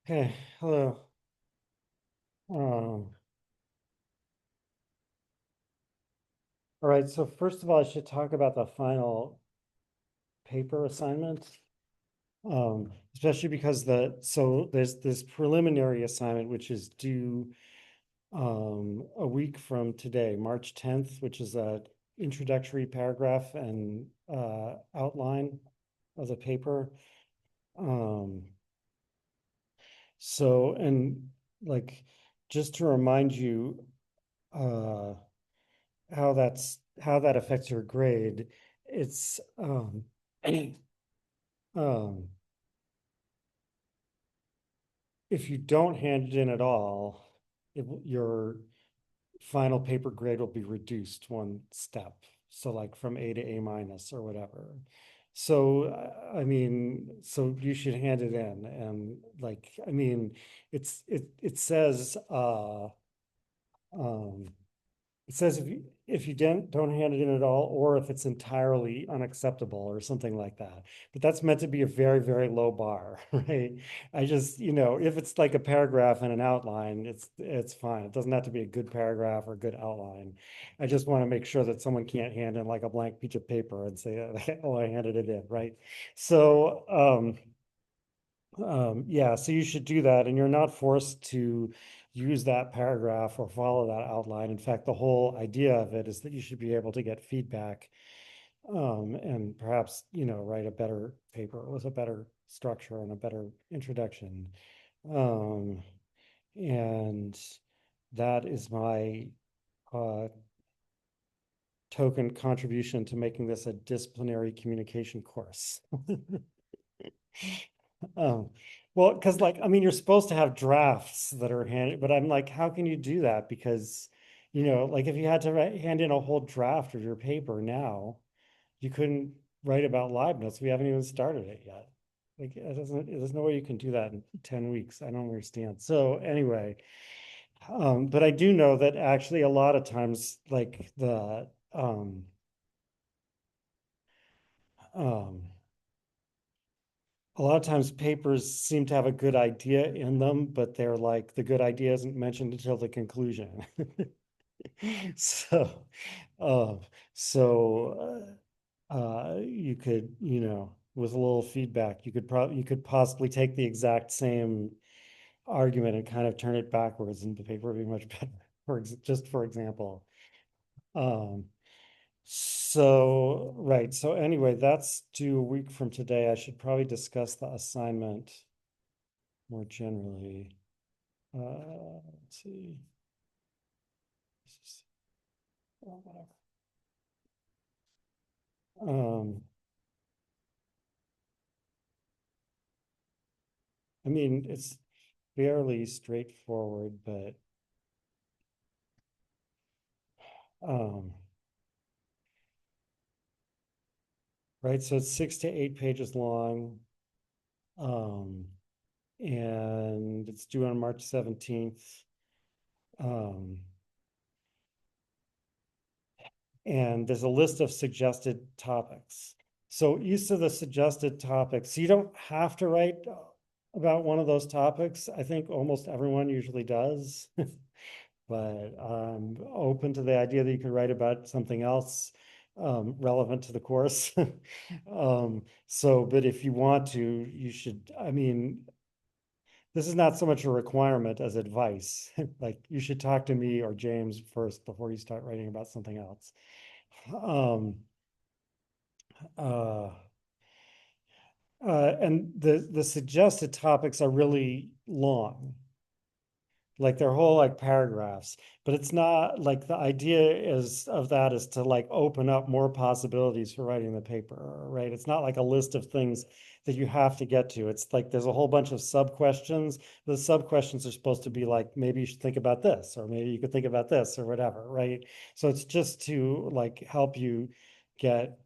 Okay, hello. Um, all right, so first of all, I should talk about the final paper assignment. Especially because there's this preliminary assignment which is due a week from today, March 10th, which is a introductory paragraph and outline of the paper. Um, and like just to remind you, uh how that affects your grade. It's um, if you don't hand it in at all, your final paper grade will be reduced one step. So like from A to A minus or whatever. So so you should hand it in, and it says um it says if you don't hand it in at all, or if it's entirely unacceptable or something like that. But that's meant to be a very, very low bar, right? If it's like a paragraph and an outline, it's fine. It doesn't have to be a good paragraph or a good outline. I just want to make sure that someone can't hand in like a blank piece of paper and say, "Oh, I handed it in," right? So, yeah, so you should do that, and you're not forced to use that paragraph or follow that outline. In fact, the whole idea of it is that you should be able to get feedback, and perhaps, write a better paper with a better structure and a better introduction. Um, and that is my uh, token contribution to making this a disciplinary communication course. Oh, well, because you're supposed to have drafts that are handed, but I'm like, how can you do that? Because, like if you had to hand in a whole draft of your paper now, you couldn't write about Leibniz. We haven't even started it yet. Like, there's no way you can do that in 10 weeks. I don't understand. So anyway, but I do know that actually a lot of times, um, a lot of times papers seem to have a good idea in them, but they're like the good idea isn't mentioned until the conclusion. So, uh, you could, with a little feedback, you could possibly take the exact same argument and kind of turn it backwards, and the paper would be much better. Just for example. Um, right. So anyway, that's due a week from today. I should probably discuss the assignment more generally. Let's see. Oh, whatever. Um, it's fairly straightforward, but um, right. So it's 6 to 8 pages long, um, and it's due on March 17th. Um, and there's a list of suggested topics. So each of the suggested topics, you don't have to write about one of those topics. I think almost everyone usually does, but I'm open to the idea that you could write about something else relevant to the course. But if you want to, you should, this is not so much a requirement as advice. Like you should talk to me or James first before you start writing about something else. Um, uh, and the suggested topics are really long, like they're whole like paragraphs, but it's not like the idea is of that is to like open up more possibilities for writing the paper, right? It's not like a list of things that you have to get to. It's like there's a whole bunch of sub questions. The sub questions are supposed to be like, maybe you should think about this, or maybe you could think about this, or whatever, right? So it's just to like help you get,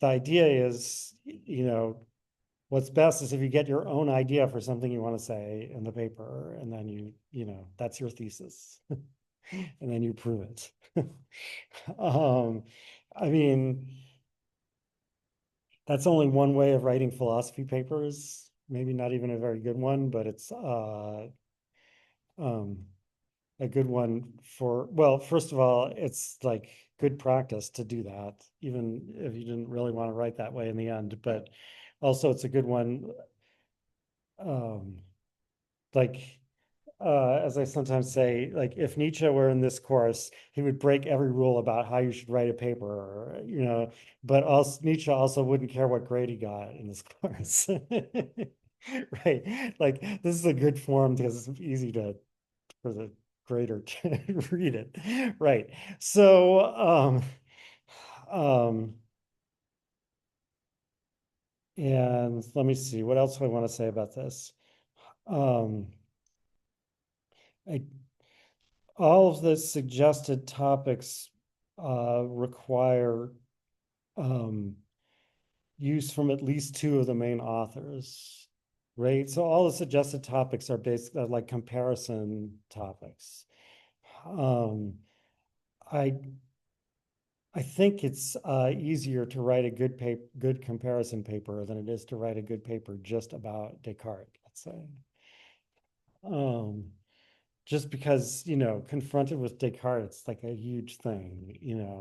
the idea is, what's best is if you get your own idea for something you want to say in the paper, and then that's your thesis, and then you prove it. Um, I mean, that's only one way of writing philosophy papers. maybe not even a very good one, but it's um, a good one for, well, first of all, it's like good practice to do that, even if you didn't really want to write that way in the end. But also, it's a good one, um, like as I sometimes say, like if Nietzsche were in this course, he would break every rule about how you should write a paper, or, but also Nietzsche also wouldn't care what grade he got in this course. Right. Like this is a good form because it's easy to for the grader to read it. Right. So um and let me see, what else do I want to say about this? Um I all of the suggested topics require um, use from at least two of the main authors, right? So all the suggested topics are basically like comparison topics. Um, I I think it's easier to write a good comparison paper than it is to write a good paper just about Descartes, let's say. Um, just because, confronted with Descartes, it's like a huge thing,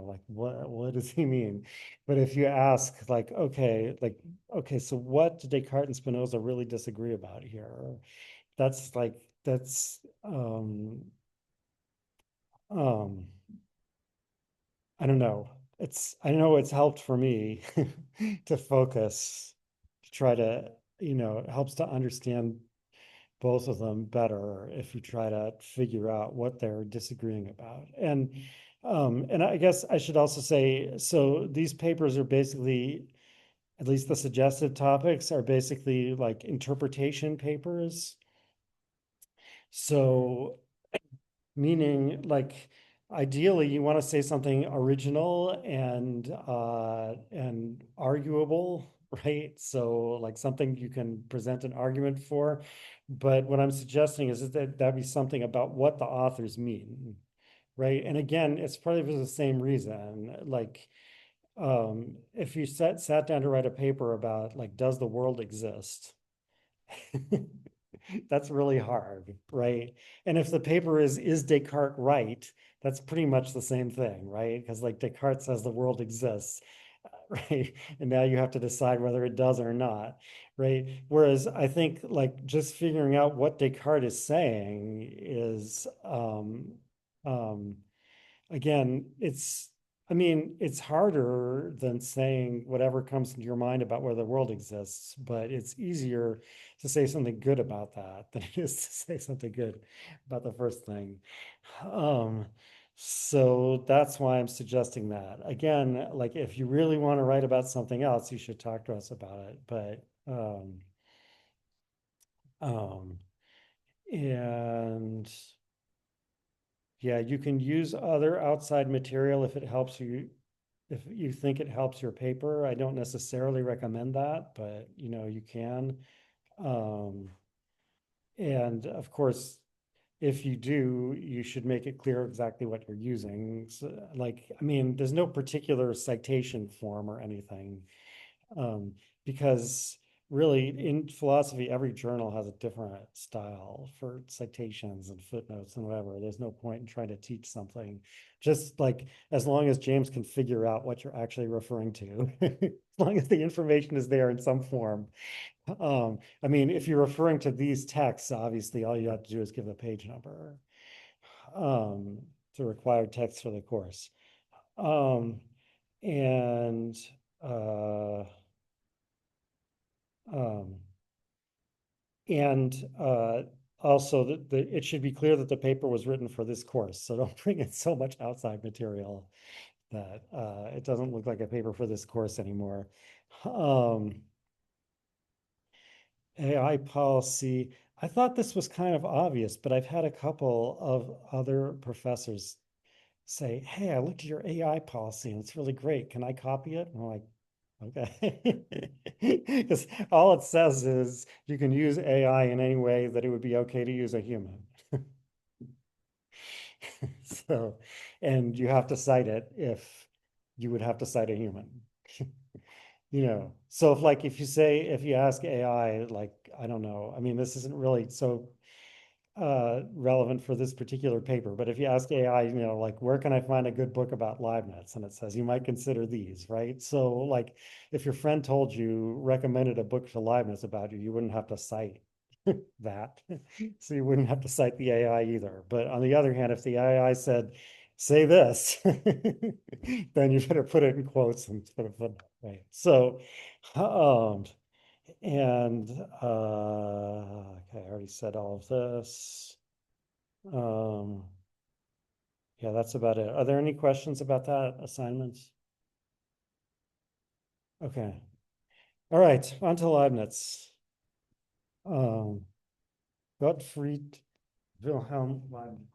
like what does he mean? But if you ask okay, so what do Descartes and Spinoza really disagree about here? That's like that's um I don't know. I know it's helped for me to focus, to try to, it helps to understand both of them better if you try to figure out what they're disagreeing about. And I guess I should also say, so these papers are basically, at least the suggested topics are basically like interpretation papers. So meaning like ideally you want to say something original and arguable, right? So like something you can present an argument for. But what I'm suggesting is that that be something about what the authors mean, right? And again, it's probably for the same reason. Like if you sat down to write a paper about like does the world exist? That's really hard, right? And if the paper is Descartes right, that's pretty much the same thing, right? Because like Descartes says the world exists, right? And now you have to decide whether it does or not, right? Whereas I think like just figuring out what Descartes is saying is um, again, I mean, it's harder than saying whatever comes into your mind about where the world exists, but it's easier to say something good about that than it is to say something good about the first thing. Um, so that's why I'm suggesting that. Again, like if you really want to write about something else, you should talk to us about it. But um, and yeah, you can use other outside material if it helps you, if you think it helps your paper. I don't necessarily recommend that, but you can. Um, and of course, if you do, you should make it clear exactly what you're using. So, like, I mean, there's no particular citation form or anything, um, because really in philosophy, every journal has a different style for citations and footnotes and whatever. There's no point in trying to teach something. Just like as long as James can figure out what you're actually referring to, as long as the information is there in some form. I mean, if you're referring to these texts, obviously all you have to do is give the page number. Um, it's a required text for the course. Um, and uh, um, And also, it should be clear that the paper was written for this course. So don't bring in so much outside material that it doesn't look like a paper for this course anymore. Um, AI policy. I thought this was kind of obvious, but I've had a couple of other professors say, "Hey, I looked at your AI policy and it's really great. Can I copy it?" And I'm like, okay. Because all it says is you can use AI in any way that it would be okay to use a human. So, and you have to cite it if you would have to cite a human. So if you say, if you ask AI, like, I don't know, I mean, this isn't really so relevant for this particular paper, but if you ask AI, like, where can I find a good book about Leibniz? And it says you might consider these, right? So like if your friend told you, recommended a book to Leibniz about you, you wouldn't have to cite that. So you wouldn't have to cite the AI either. But on the other hand, if the AI said, say this, then you better put it in quotes and put a footnote, right? So, um, and okay, I already said all of this. Um, yeah, that's about it. Are there any questions about that assignment? Okay. All right, on to Leibniz. Um, Gottfried Wilhelm Leibniz.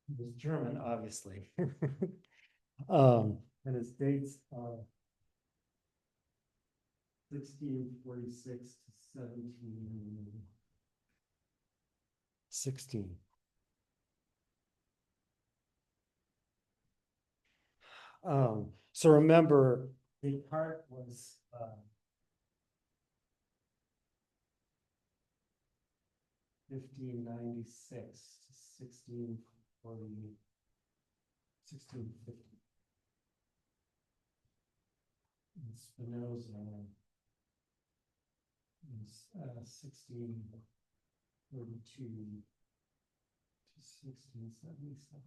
He was German, obviously. And his dates are 1646 to 1716. So remember, Descartes was 1596 to 1640, 1650. And Spinoza is 1642 to 1677.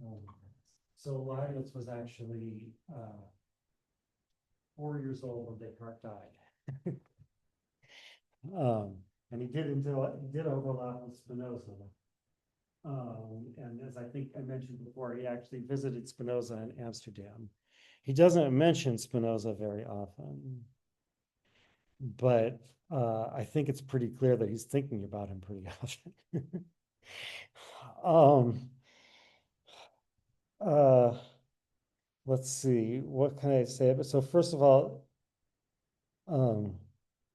Um, so Leibniz was actually 4 years old when Descartes died. Um, and he did overlap with Spinoza. And as I think I mentioned before, he actually visited Spinoza in Amsterdam. He doesn't mention Spinoza very often, but I think it's pretty clear that he's thinking about him pretty often. um, uh, let's see, what can I say? So first of all, um,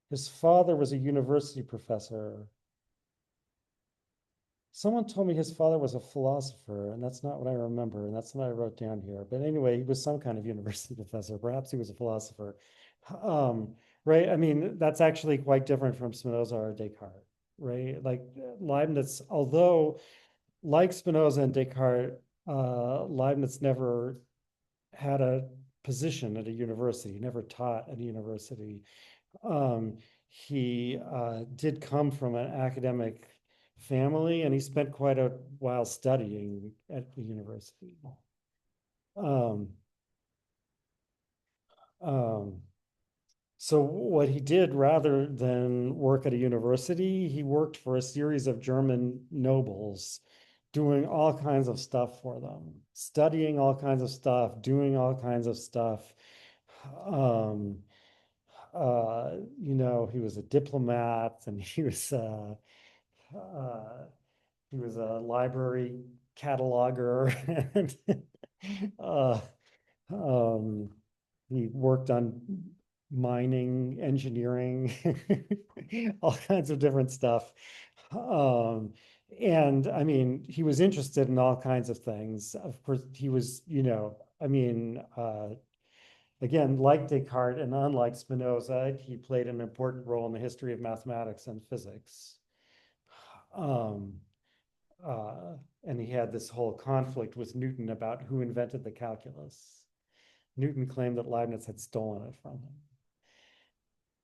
his father was a university professor. Someone told me his father was a philosopher, and that's not what I remember, and that's what I wrote down here. But anyway, he was some kind of university professor. Perhaps he was a philosopher. Um, right? I mean, that's actually quite different from Spinoza or Descartes, right? Like Leibniz, although like Spinoza and Descartes, Leibniz never had a position at a university, he never taught at a university. Um, he did come from an academic family, and he spent quite a while studying at the university. Um, um, so what he did, rather than work at a university, he worked for a series of German nobles, doing all kinds of stuff for them, studying all kinds of stuff, doing all kinds of stuff. Um, he was a diplomat, and uh, he was a library cataloger, and uh, um, he worked on mining, engineering, all kinds of different stuff. Um, and I mean, he was interested in all kinds of things. Of course, he was, I mean, again, like Descartes and unlike Spinoza, he played an important role in the history of mathematics and physics. Um, uh, and he had this whole conflict with Newton about who invented the calculus. Newton claimed that Leibniz had stolen it from him.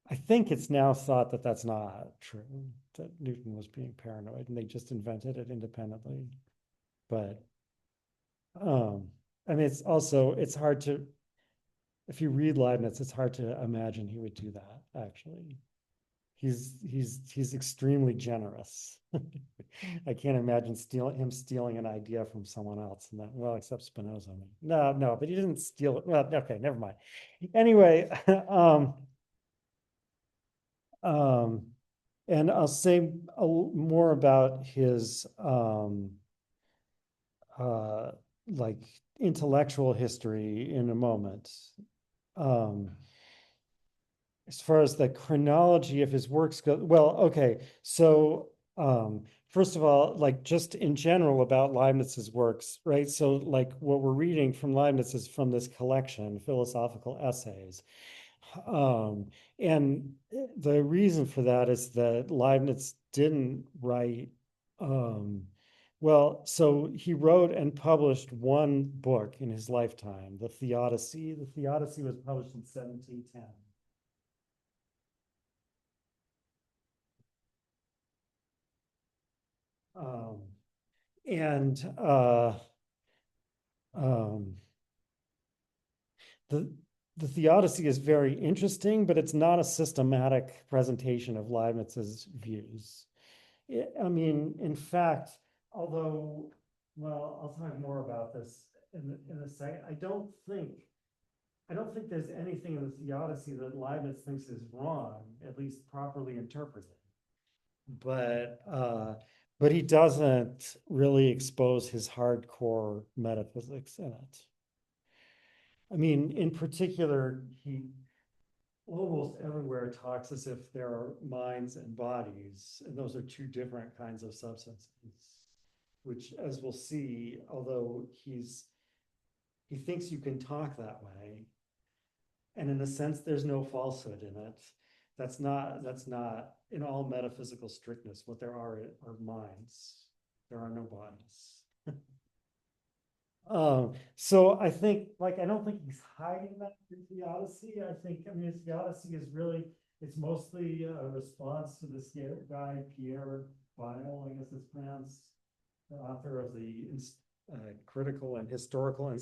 I think it's now thought that that's not true, that Newton was being paranoid and they just invented it independently. But I mean, it's hard to, if you read Leibniz, it's hard to imagine he would do that, actually. He's extremely generous. I can't imagine him stealing an idea from someone else, and that, well, except Spinoza. No, but he didn't steal it. Well, okay, never mind. Anyway, um, and I'll say more about his uh, like intellectual history in a moment. Um, as far as the chronology of his works go, well, okay. So, first of all, like just in general about Leibniz's works, right? So, like what we're reading from Leibniz is from this collection, Philosophical Essays. Um, and the reason for that is that Leibniz didn't write, um, well, so he wrote and published one book in his lifetime, the Theodicy. The Theodicy was published in 1710. Um, and um, the the Theodicy is very interesting, but it's not a systematic presentation of Leibniz's views. I mean, in fact, although, well, I'll talk more about this in a second. I don't think there's anything in the Theodicy that Leibniz thinks is wrong, at least properly interpreted. But but he doesn't really expose his hardcore metaphysics in it. I mean, in particular, he almost everywhere talks as if there are minds and bodies, and those are two different kinds of substances, which, as we'll see, although he thinks you can talk that way, and in a sense, there's no falsehood in it. That's not in all metaphysical strictness. What there are minds. There are no bodies. So I think, like, I don't think he's hiding that in the Odyssey. I mean, the Odyssey is really, it's mostly a response to this guy, Pierre Bayle, I guess it's pronounced, the author of the Critical and Historical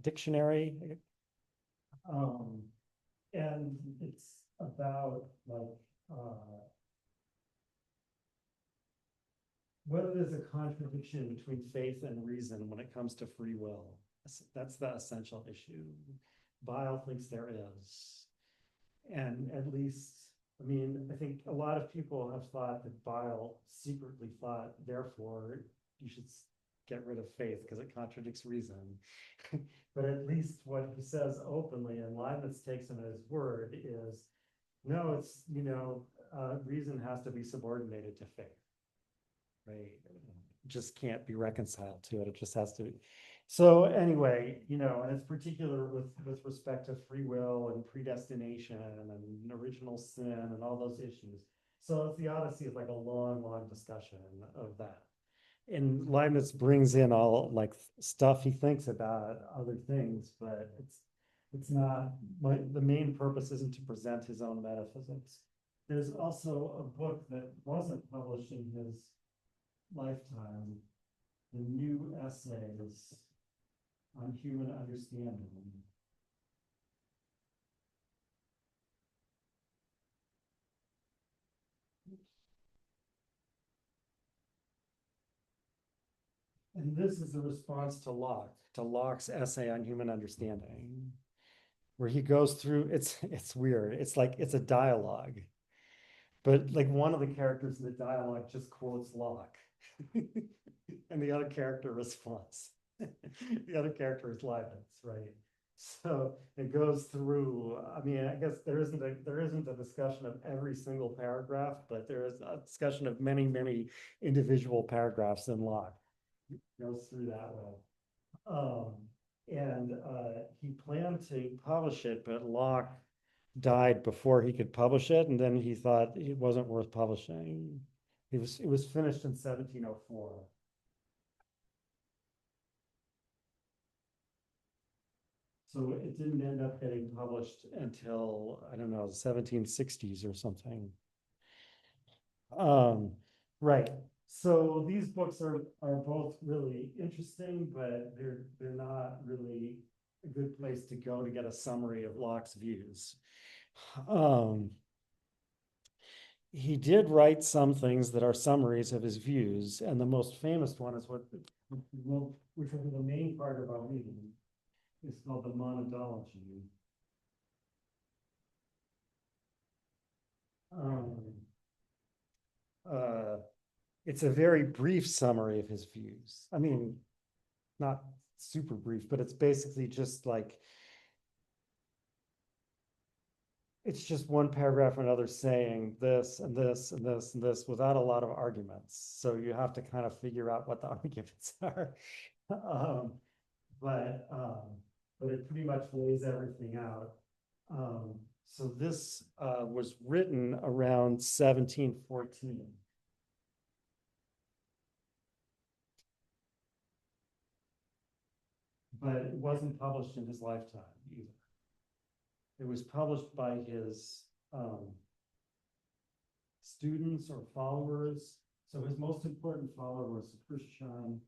Dictionary. Um, and it's about, like, whether there's a contradiction between faith and reason when it comes to free will. That's the essential issue. Bayle thinks there is. And at least, I mean, I think a lot of people have thought that Bayle secretly thought, therefore, you should get rid of faith because it contradicts reason. But at least what he says openly, and Leibniz takes him at his word, is no, it's, reason has to be subordinated to faith, right? Just can't be reconciled to it. It just has to be. So anyway, and it's particular with respect to free will and predestination and original sin and all those issues. So the Odyssey is like a long, long discussion of that. And Leibniz brings in all like stuff he thinks about other things, but it's not the main purpose isn't to present his own metaphysics. There's also a book that wasn't published in his lifetime, the New Essays on Human Understanding. And this is a response to Locke's essay on human understanding, where he goes through, it's weird. It's like it's a dialogue, but like one of the characters in the dialogue just quotes Locke. And the other character responds. The other character is Leibniz, right? So it goes through. I mean, I guess there isn't a discussion of every single paragraph, but there is a discussion of many, many individual paragraphs in Locke. It goes through that way. Um, and he planned to publish it, but Locke died before he could publish it, and then he thought it wasn't worth publishing. It was finished in 1704. So it didn't end up getting published until, I don't know, the 1760s or something. Um, right. So these books are both really interesting, but they're not really a good place to go to get a summary of Locke's views. Um, he did write some things that are summaries of his views, and the most famous one is which will be the main part of our reading. It's called the Monadology. Um, uh, it's a very brief summary of his views. I mean, not super brief, but it's basically just like it's just one paragraph or another saying this and this and this and this without a lot of arguments. So you have to kind of figure out what the arguments are. Um, but um, but it pretty much lays everything out. Um, so this was written around 1714. But it wasn't published in his lifetime either. It was published by his students or followers. So his most important follower was Christian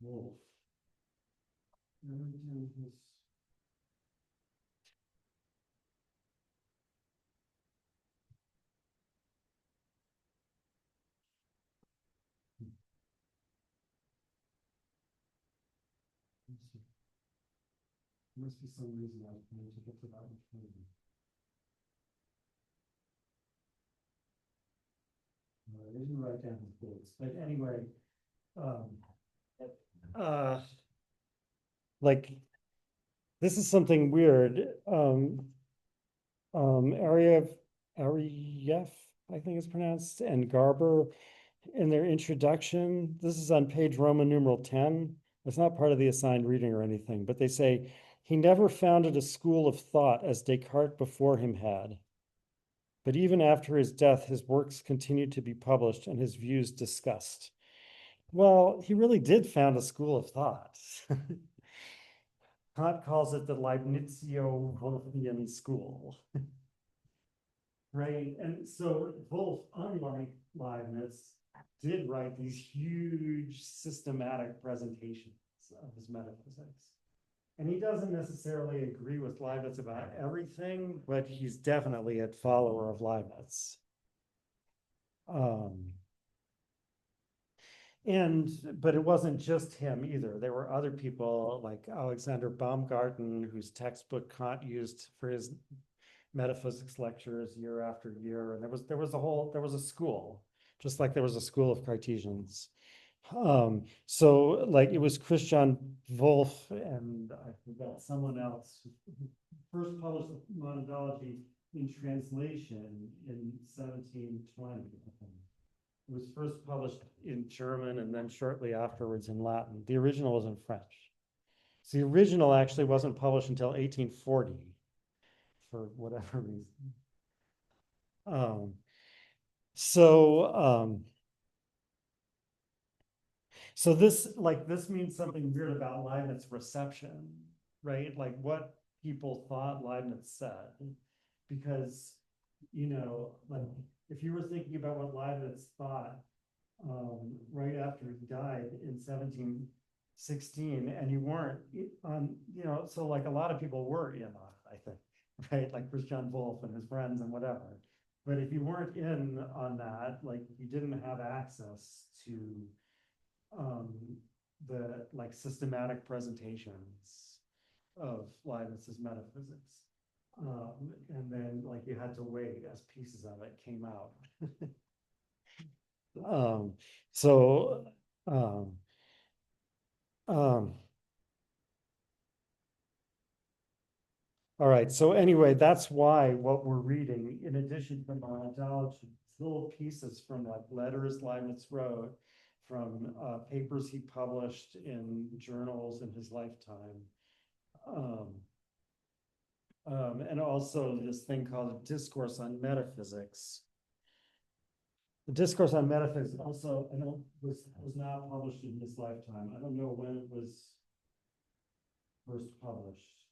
Wolff. There must be some reason I was trying to get to that one. I didn't write down his dates, but anyway, um, uh, like this is something weird. Ariev, I think it's pronounced, and Garber in their introduction. This is on page Roman numeral 10. It's not part of the assigned reading or anything, but they say he never founded a school of thought as Descartes before him had. But even after his death, his works continued to be published and his views discussed. Well, he really did found a school of thought. Kant calls it the Leibnizio-Wolffian school. Right? And so Wolff, unlike Leibniz, did write these huge systematic presentations of his metaphysics. And he doesn't necessarily agree with Leibniz about everything, but he's definitely a follower of Leibniz. Um, but it wasn't just him either. There were other people like Alexander Baumgarten, whose textbook Kant used for his metaphysics lectures year after year. And there was a school, just like there was a school of Cartesians. So like it was Christian Wolff and I forgot someone else who first published the monadology in translation in 1720. It was first published in German and then shortly afterwards in Latin. The original was in French. So the original actually wasn't published until 1840 for whatever reason. Um, so so this means something weird about Leibniz reception, right? Like what people thought Leibniz said, because like if you were thinking about what Leibniz thought right after he died in 1716, and you weren't on, so like a lot of people were in on it, I think, right? Like Christian Wolff and his friends and whatever. But if you weren't in on that, like you didn't have access to um, the like systematic presentations of Leibniz's metaphysics. And then like you had to wait as pieces of it came out. um, so um, um, all right. So anyway, that's why what we're reading, in addition to monadology, little pieces from like letters Leibniz wrote, from papers he published in journals in his lifetime. Um, and also this thing called a discourse on metaphysics. The discourse on metaphysics also, I know, was not published in his lifetime. I don't know when it was first published.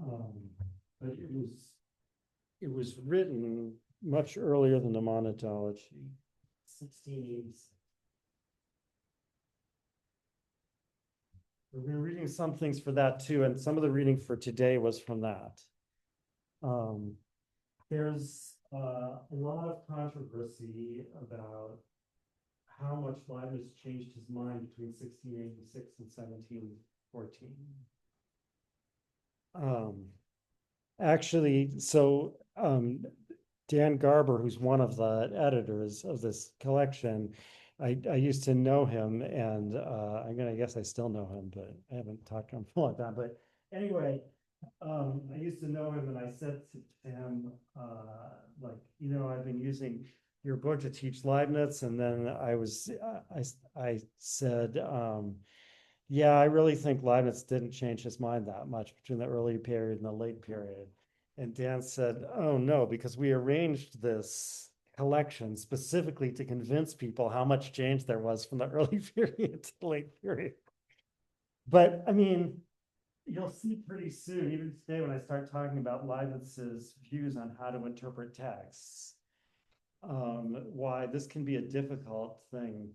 Um, but it was written much earlier than the monadology, 1686. We've been reading some things for that too, and some of the reading for today was from that. There's a lot of controversy about how much Leibniz changed his mind between 1686 and 1714. Actually, so Dan Garber, who's one of the editors of this collection, I used to know him, and I guess I still know him, but I haven't talked to him for a long time. But anyway, I used to know him, and I said to him, like, I've been using your book to teach Leibniz, and then I said, yeah, I really think Leibniz didn't change his mind that much between the early period and the late period. And Dan said, oh no, because we arranged this collection specifically to convince people how much change there was from the early period to the late period. But I mean, you'll see pretty soon, even today, when I start talking about Leibniz's views on how to interpret texts, why this can be a difficult thing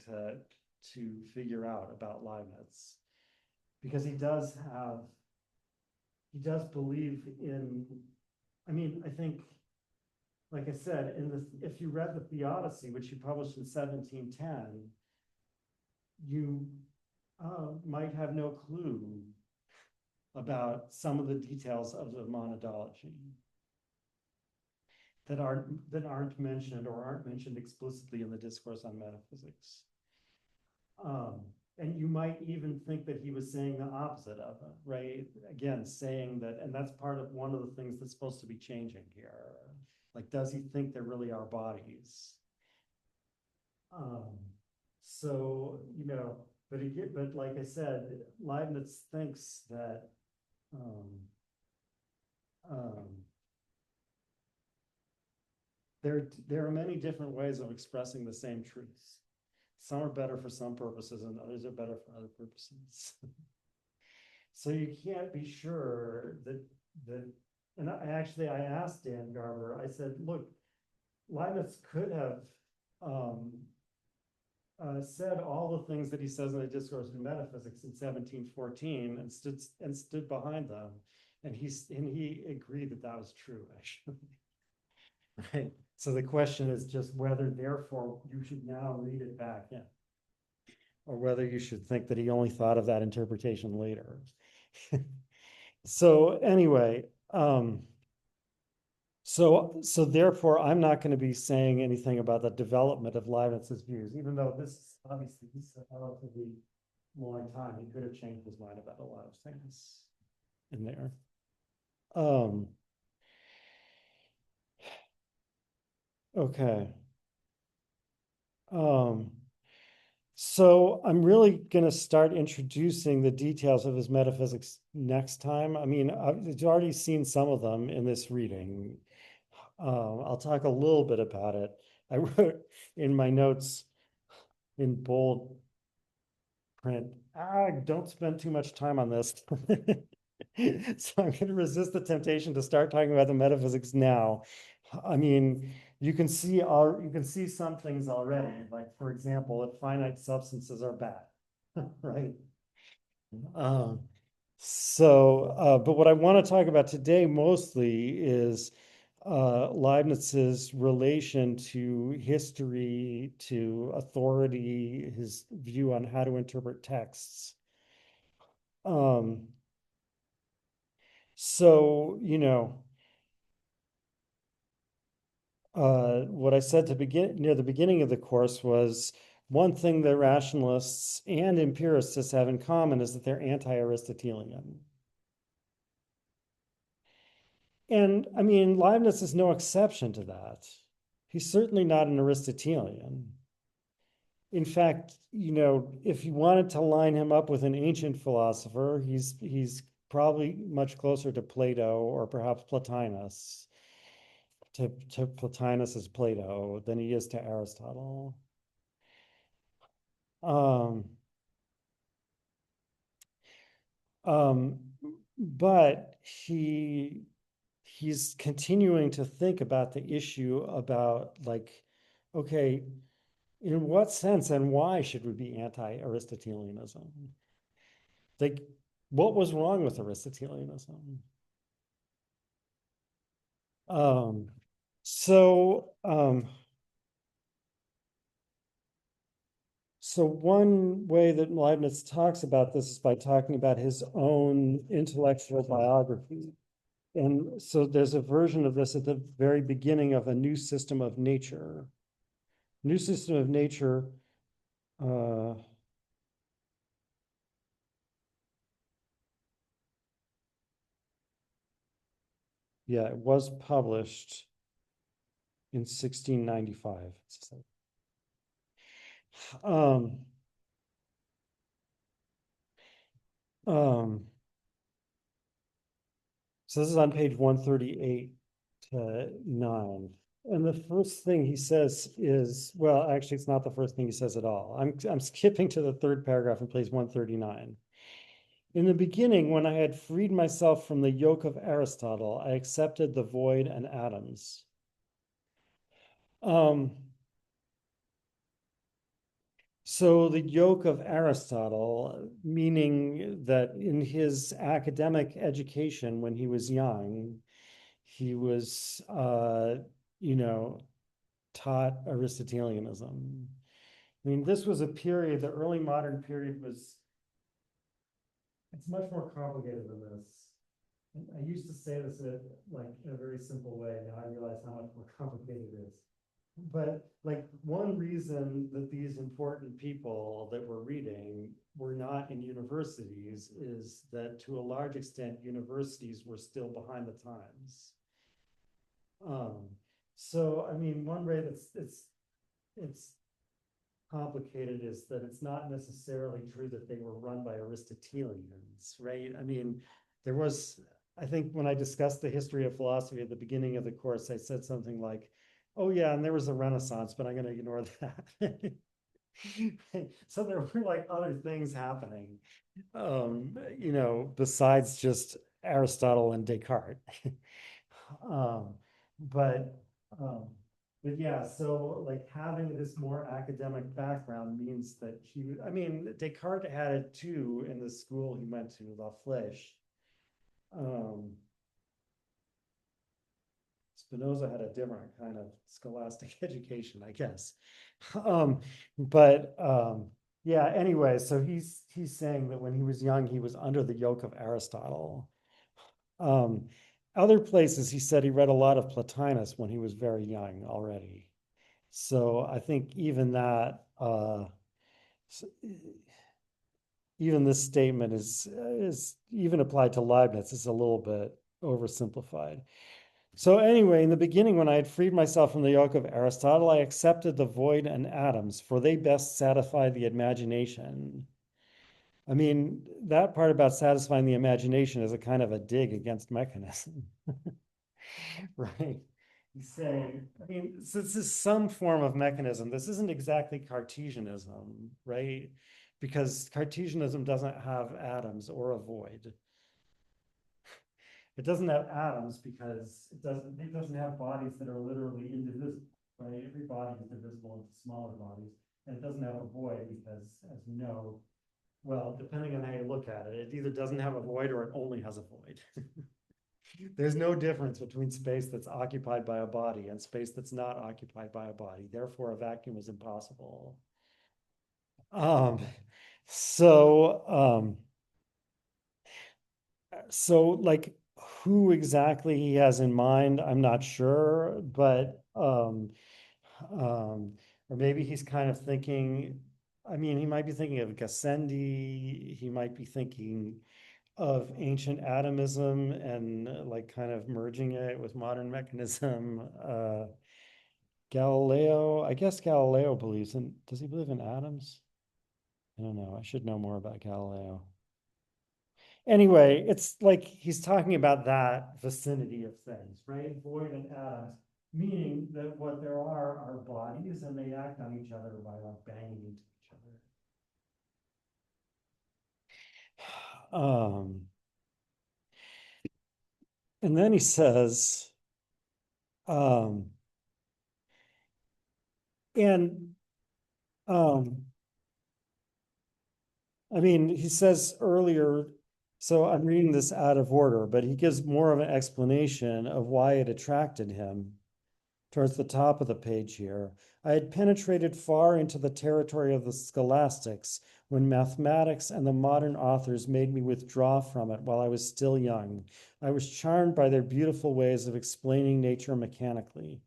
to figure out about Leibniz, because he does believe in, I mean, I think, like I said, if you read the Theodicy, which he published in 1710, you might have no clue about some of the details of the monadology that aren't mentioned or aren't mentioned explicitly in the Discourse on Metaphysics. And you might even think that he was saying the opposite of it, right? Again, saying that, and that's part of one of the things that's supposed to be changing here. Like, does he think there really are bodies? So, but like I said, Leibniz thinks that there are many different ways of expressing the same truths. Some are better for some purposes and others are better for other purposes. So you can't be sure that and I asked Dan Garber, I said, look, Leibniz could have said all the things that he says in the Discourse on Metaphysics in 1714 and stood behind them. And he agreed that that was true, actually. Right. So the question is just whether, therefore, you should now read it back in, or whether you should think that he only thought of that interpretation later. So anyway, so therefore, I'm not going to be saying anything about the development of Leibniz's views, even though this a relatively long time. He could have changed his mind about a lot of things in there. Okay. So I'm really going to start introducing the details of his metaphysics next time. I mean, I've already seen some of them in this reading. I'll talk a little bit about it. I wrote in my notes in bold print, don't spend too much time on this. So I'm going to resist the temptation to start talking about the metaphysics now. I mean, you can see some things already, like, for example, that finite substances are bad, right? But what I want to talk about today mostly is Leibniz's relation to history, to authority, his view on how to interpret texts. So, what I said near the beginning of the course was one thing that rationalists and empiricists have in common is that they're anti-Aristotelian. And I mean, Leibniz is no exception to that. He's certainly not an Aristotelian. In fact, if you wanted to line him up with an ancient philosopher, he's probably much closer to Plato or perhaps Plotinus, to Plotinus as Plato than he is to Aristotle. But he's continuing to think about the issue about, like, okay, in what sense and why should we be anti-Aristotelianism? Like, what was wrong with Aristotelianism? So one way that Leibniz talks about this is by talking about his own intellectual biography. And so there's a version of this at the very beginning of A New System of Nature. New System of Nature Uh, yeah, it was published in 1695. Um, um, so this is on page 138 to 9. And the first thing he says is, well, actually, it's not the first thing he says at all. I'm skipping to the third paragraph in page 139. In the beginning, when I had freed myself from the yoke of Aristotle, I accepted the void and atoms. Um, so the yoke of Aristotle, meaning that in his academic education when he was young, he was, you know, taught Aristotelianism. I mean, this was a period, the early modern period was, it's much more complicated than this. I used to say this like in a very simple way. Now I realize how much more complicated it is. But like one reason that these important people that we're reading were not in universities is that to a large extent, universities were still behind the times. Um, so I mean, one way that's it's complicated is that it's not necessarily true that they were run by Aristotelians, right? I mean, there was, I think when I discussed the history of philosophy at the beginning of the course, I said something like, oh yeah, and there was a Renaissance, but I'm going to ignore that. So there were like other things happening, besides just Aristotle and Descartes. um, but um, but yeah, so like having this more academic background means that I mean, Descartes had it too in the school he went to, La Flèche. Um, Spinoza had a different kind of scholastic education, I guess. Um, but yeah, anyway, so he's saying that when he was young, he was under the yoke of Aristotle. Um, Other places he said he read a lot of Plotinus when he was very young already. So I think even that, even this statement is even applied to Leibniz is a little bit oversimplified. So anyway, in the beginning, when I had freed myself from the yoke of Aristotle, I accepted the void and atoms, for they best satisfy the imagination. I mean, that part about satisfying the imagination is a kind of a dig against mechanism, right? He's saying, I mean, so this is some form of mechanism. This isn't exactly Cartesianism, right? Because Cartesianism doesn't have atoms or a void. It doesn't have atoms because it doesn't have bodies that are literally indivisible, right? Every body is divisible into smaller bodies, and it doesn't have a void because, as we know, well, depending on how you look at it, it either doesn't have a void or it only has a void. There's no difference between space that's occupied by a body and space that's not occupied by a body. Therefore, a vacuum is impossible. Um, so, um, so like who exactly he has in mind, I'm not sure, but or maybe he's kind of thinking, I mean, he might be thinking of Gassendi, he might be thinking of ancient atomism and like kind of merging it with modern mechanism. Galileo, I guess Galileo believes in, does he believe in atoms? I don't know. I should know more about Galileo. Anyway, it's like he's talking about that vicinity of things, right? Void and atoms, meaning that what there are bodies and they act on each other by like banging into each other. And then he says, um, and um, I mean, he says earlier, so I'm reading this out of order, but he gives more of an explanation of why it attracted him towards the top of the page here. I had penetrated far into the territory of the scholastics when mathematics and the modern authors made me withdraw from it while I was still young. I was charmed by their beautiful ways of explaining nature mechanically.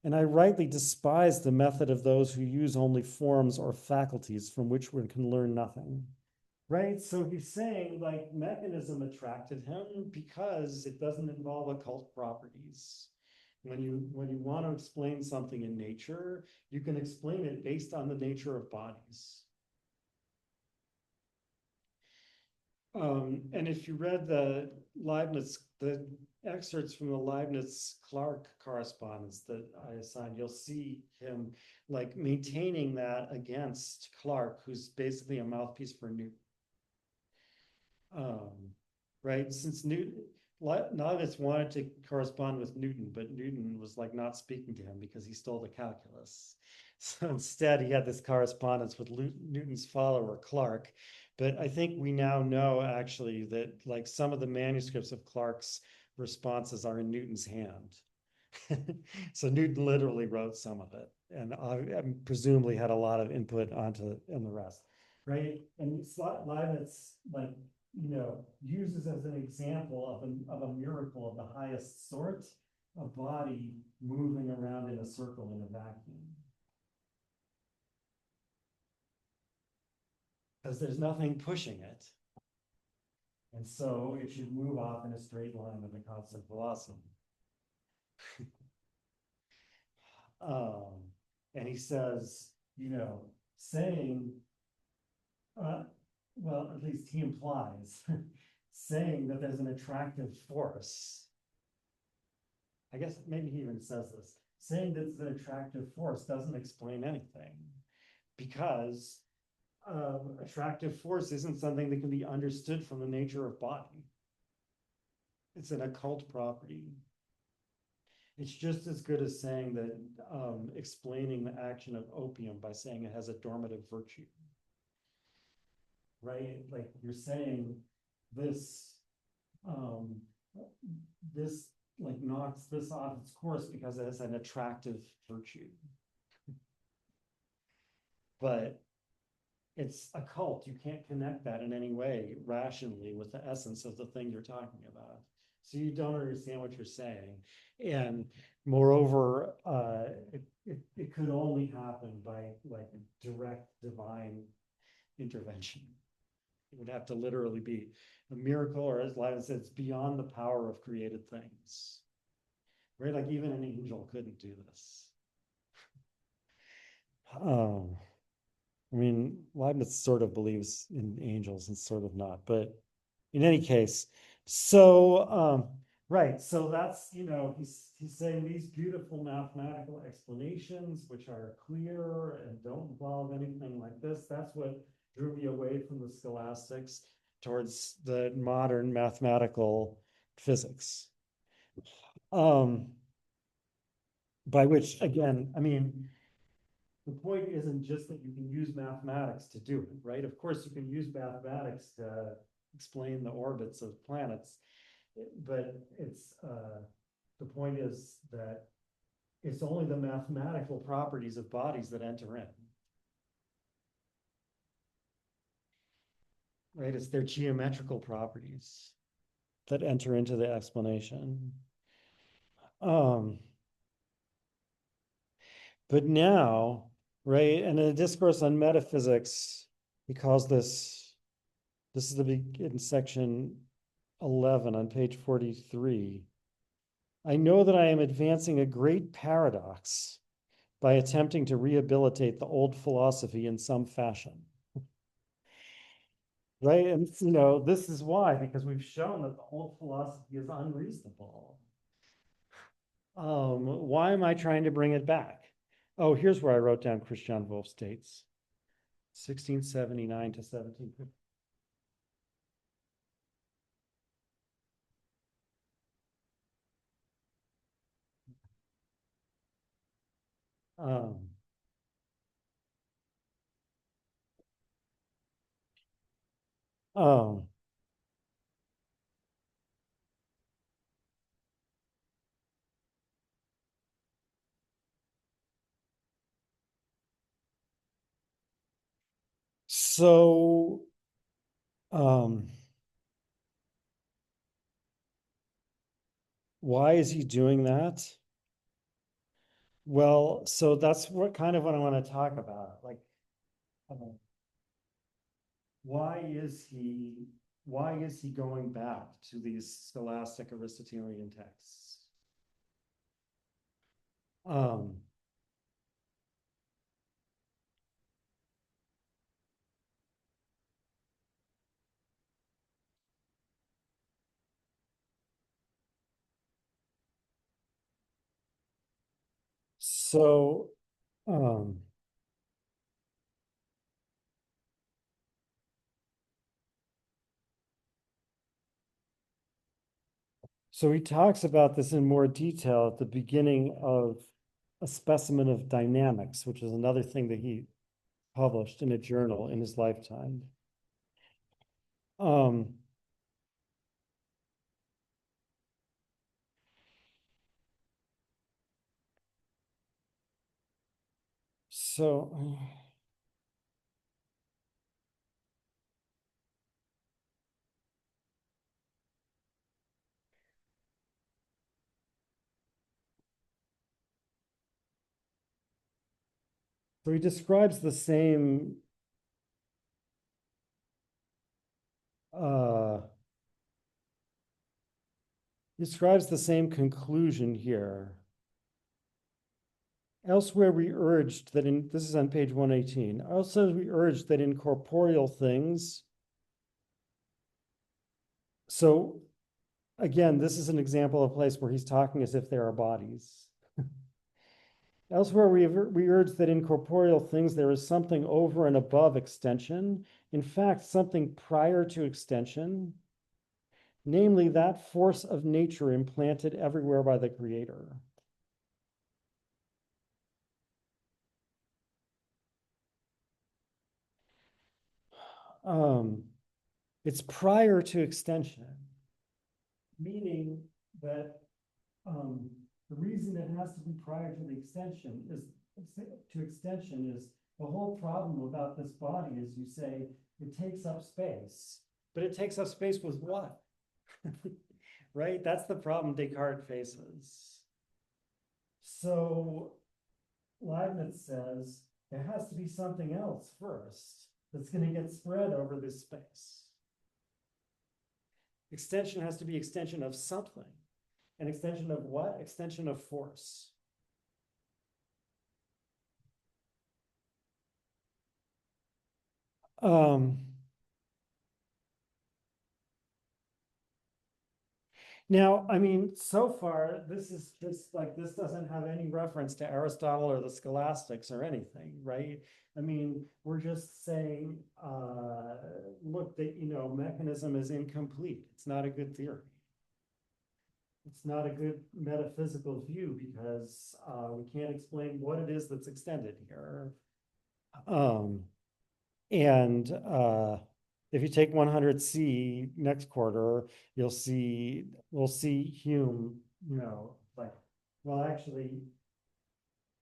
And I rightly despise the method of those who use only forms or faculties from which one can learn nothing. Right? So he's saying like mechanism attracted him because it doesn't involve occult properties. When you want to explain something in nature, you can explain it based on the nature of bodies. And if you read the excerpts from the Leibniz-Clark correspondence that I assigned, you'll see him like maintaining that against Clark, who's basically a mouthpiece for Newton. Right? Since Leibniz wanted to correspond with Newton, but Newton was like not speaking to him because he stole the calculus. So instead, he had this correspondence with Newton's follower, Clark. But I think we now know actually that like some of the manuscripts of Clark's responses are in Newton's hand. So Newton literally wrote some of it, and presumably had a lot of input onto in the rest, right? And Leibniz, like uses as an example of a miracle of the highest sort, a body moving around in a circle in a vacuum. Because there's nothing pushing it. And so it should move off in a straight line with a constant velocity. um, and he says, saying, well, at least he implies, saying that there's an attractive force. I guess maybe he even says this. Saying that it's an attractive force doesn't explain anything because attractive force isn't something that can be understood from the nature of body. It's an occult property. It's just as good as saying that explaining the action of opium by saying it has a dormitive virtue. Right? Like you're saying this um, this like knocks this off its course because it has an attractive virtue. But it's a cult. You can't connect that in any way rationally with the essence of the thing you're talking about. So you don't understand what you're saying. And moreover, it could only happen by like direct divine intervention. It would have to literally be a miracle, or as Leibniz said, it's beyond the power of created things. Right? Like even an angel couldn't do this. I mean, Leibniz sort of believes in angels and sort of not, but in any case, so right, so that's he's saying these beautiful mathematical explanations, which are clear and don't involve anything like this. That's what drew me away from the scholastics towards the modern mathematical physics. By which, again, I mean, the point isn't just that you can use mathematics to do it, right? Of course, you can use mathematics to explain the orbits of planets, but the point is that it's only the mathematical properties of bodies that enter in, right? It's their geometrical properties that enter into the explanation. But now, right, and in a discourse on metaphysics, he calls this is in section 11 on page 43. I know that I am advancing a great paradox by attempting to rehabilitate the old philosophy in some fashion. Right? And this is why, because we've shown that the old philosophy is unreasonable. Why am I trying to bring it back? Oh, here's where I wrote down Christian Wolff's dates. 1679 to 1750. Um, um, so, why is he doing that? Well, so that's what kind of what I want to talk about. Like, uh, why is he why is he going back to these scholastic Aristotelian texts? Um, so um, so he talks about this in more detail at the beginning of a specimen of dynamics, which is another thing that he published in a journal in his lifetime. Um, so so he describes the same uh, describes the same conclusion here. Elsewhere, we urged that in, this is on page 118, also we urged that in corporeal things, so again, this is an example of a place where he's talking as if there are bodies. Elsewhere, we urged that in corporeal things there is something over and above extension, in fact, something prior to extension, namely that force of nature implanted everywhere by the Creator. Um, it's prior to extension, meaning that the reason it has to be prior to the extension is the whole problem about this body is you say it takes up space, but it takes up space with what? Right? That's the problem Descartes faces. So Leibniz says there has to be something else first that's going to get spread over this space. Extension has to be extension of something. An extension of what? Extension of force. Um, Now, I mean, so far, this is just like this doesn't have any reference to Aristotle or the scholastics or anything, right? I mean, we're just saying, look, that mechanism is incomplete. It's not a good theory. It's not a good metaphysical view because we can't explain what it is that's extended here. Um, and if you take 100C next quarter, we'll see Hume, like, well, actually,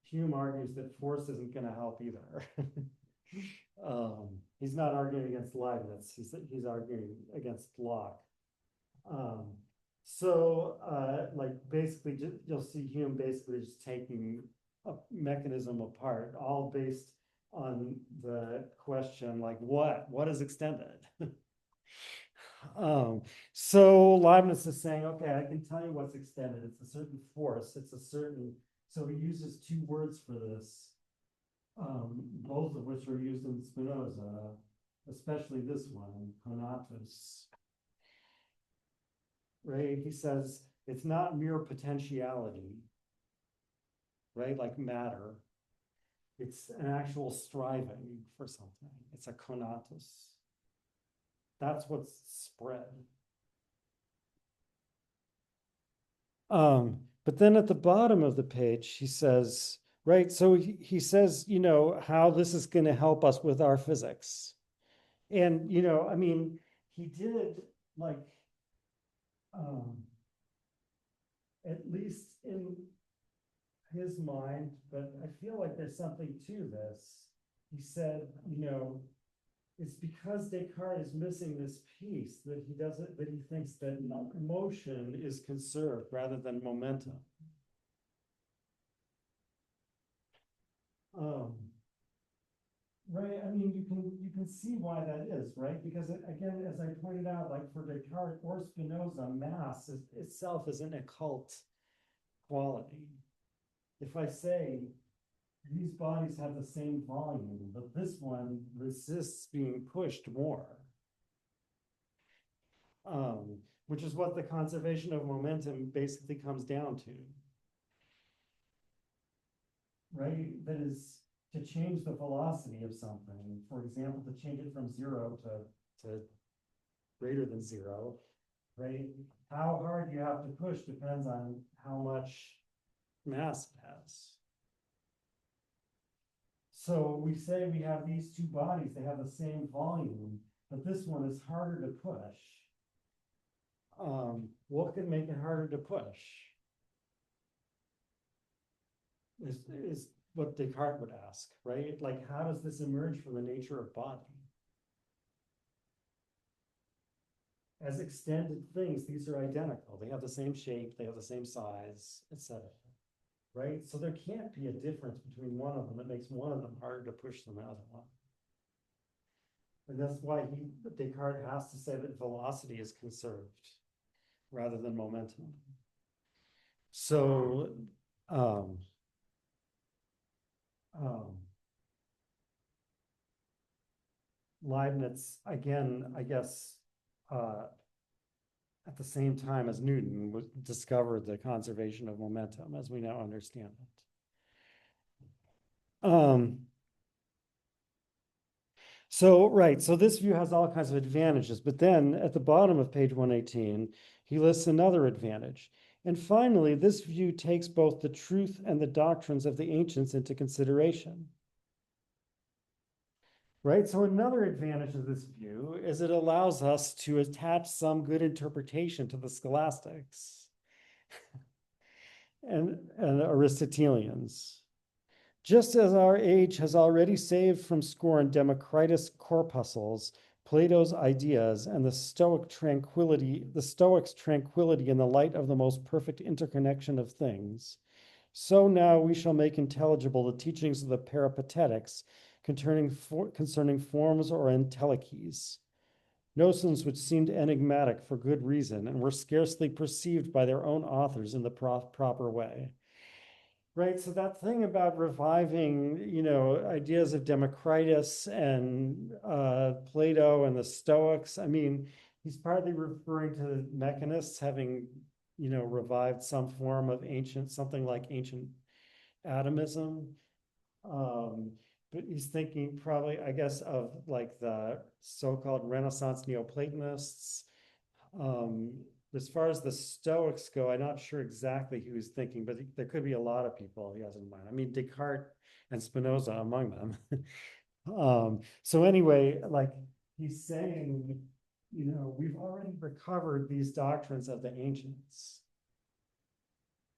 Hume argues that force isn't going to help either. He's not arguing against Leibniz, he's arguing against Locke. Um, like basically, you'll see Hume basically just taking a mechanism apart, all based on the question like what is extended. um, so Leibniz is saying, okay, I can tell you what's extended. It's a certain force. It's a certain. So he uses two words for this, both of which are used in Spinoza, especially this one, conatus. Right? He says it's not mere potentiality, right? Like matter. It's an actual striving for something. It's a conatus. That's what's spread. But then at the bottom of the page, he says, right, so he says, how this is going to help us with our physics. And, I mean, he did like, um, at least in his mind, but I feel like there's something to this. He said, it's because Descartes is missing this piece that he thinks that motion is conserved rather than momentum. Um, right, I mean, you can see why that is, right? Because again, as I pointed out, like for Descartes or Spinoza, mass itself is an occult quality. If I say these bodies have the same volume, but this one resists being pushed more, which is what the conservation of momentum basically comes down to, right? That is to change the velocity of something, for example, to change it from 0 to greater than 0, right? How hard you have to push depends on how much mass it has. So we say we have these two bodies, they have the same volume, but this one is harder to push. What can make it harder to push? Is what Descartes would ask, right? Like, how does this emerge from the nature of body? As extended things, these are identical. They have the same shape, they have the same size, etc. Right? So there can't be a difference between one of them that makes one of them harder to push than the other one. And that's why Descartes has to say that velocity is conserved rather than momentum. So um, um, Leibniz, again, I guess, at the same time as Newton discovered the conservation of momentum as we now understand it. So this view has all kinds of advantages, but then at the bottom of page 118, he lists another advantage. And finally, this view takes both the truth and the doctrines of the ancients into consideration. Right? So another advantage of this view is it allows us to attach some good interpretation to the scholastics and Aristotelians. Just as our age has already saved from scorn Democritus' corpuscles, Plato's ideas, and the Stoics' tranquility in the light of the most perfect interconnection of things, so now we shall make intelligible the teachings of the Peripatetics concerning forms or entelechies, notions which seemed enigmatic for good reason and were scarcely perceived by their own authors in the proper way. Right, so that thing about reviving, ideas of Democritus and Plato and the Stoics, I mean, he's partly referring to mechanists having, revived some form of something like ancient atomism. But he's thinking probably, I guess, of like the so-called Renaissance Neoplatonists. As far as the Stoics go, I'm not sure exactly who he's thinking, but there could be a lot of people he has in mind. I mean, Descartes and Spinoza among them. So anyway, like he's saying, we've already recovered these doctrines of the ancients.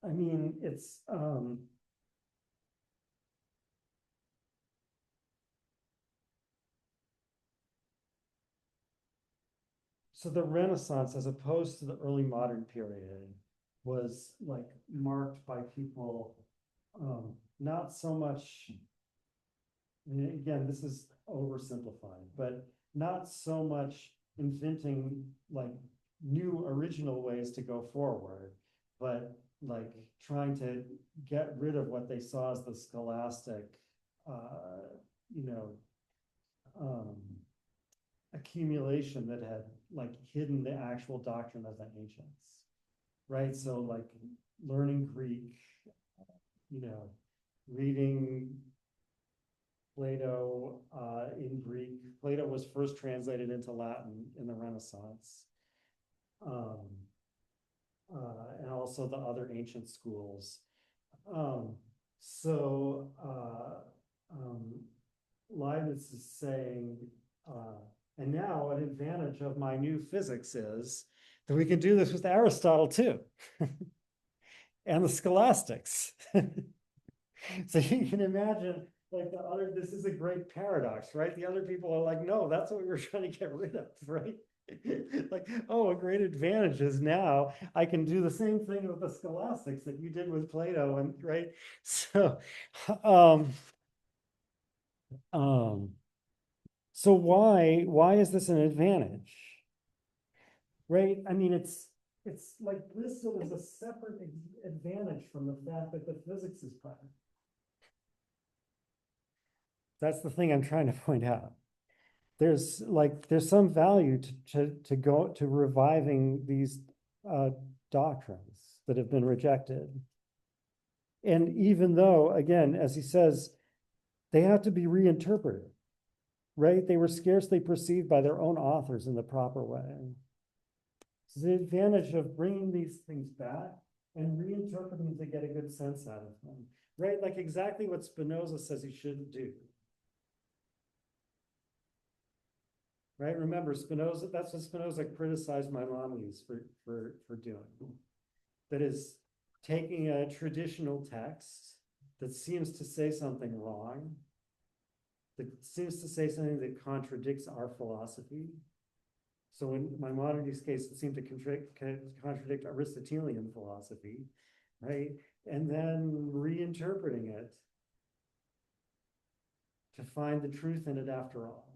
I mean, it's so the Renaissance, as opposed to the early modern period, was like marked by people not so much, again, this is oversimplified, but not so much inventing like new original ways to go forward, but like trying to get rid of what they saw as the scholastic, you know, um, accumulation that had like hidden the actual doctrine of the ancients, right? So like learning Greek, reading Plato in Greek. Plato was first translated into Latin in the Renaissance, um, and also the other ancient schools. Um, so Leibniz is saying, and now an advantage of my new physics is that we can do this with Aristotle too, and the scholastics. So you can imagine like this is a great paradox, right? The other people are like, no, that's what we were trying to get rid of, right? Like, oh, a great advantage is now I can do the same thing with the scholastics that you did with Plato, and right? So, Um, so why is this an advantage? Right? I mean, it's like listed as a separate advantage from the fact that the physics is present. That's the thing I'm trying to point out. There's some value to go to reviving these uh, doctrines that have been rejected. And even though, again, as he says, they have to be reinterpreted, right? They were scarcely perceived by their own authors in the proper way. So the advantage of bringing these things back and reinterpreting to get a good sense out of them, right? Like exactly what Spinoza says he shouldn't do, right? Remember, Spinoza, that's what Spinoza criticized Maimonides for doing. That is taking a traditional text that seems to say something wrong, that seems to say something that contradicts our philosophy. So in Maimonides' case, it seemed to contradict Aristotelian philosophy, right? And then reinterpreting it to find the truth in it after all.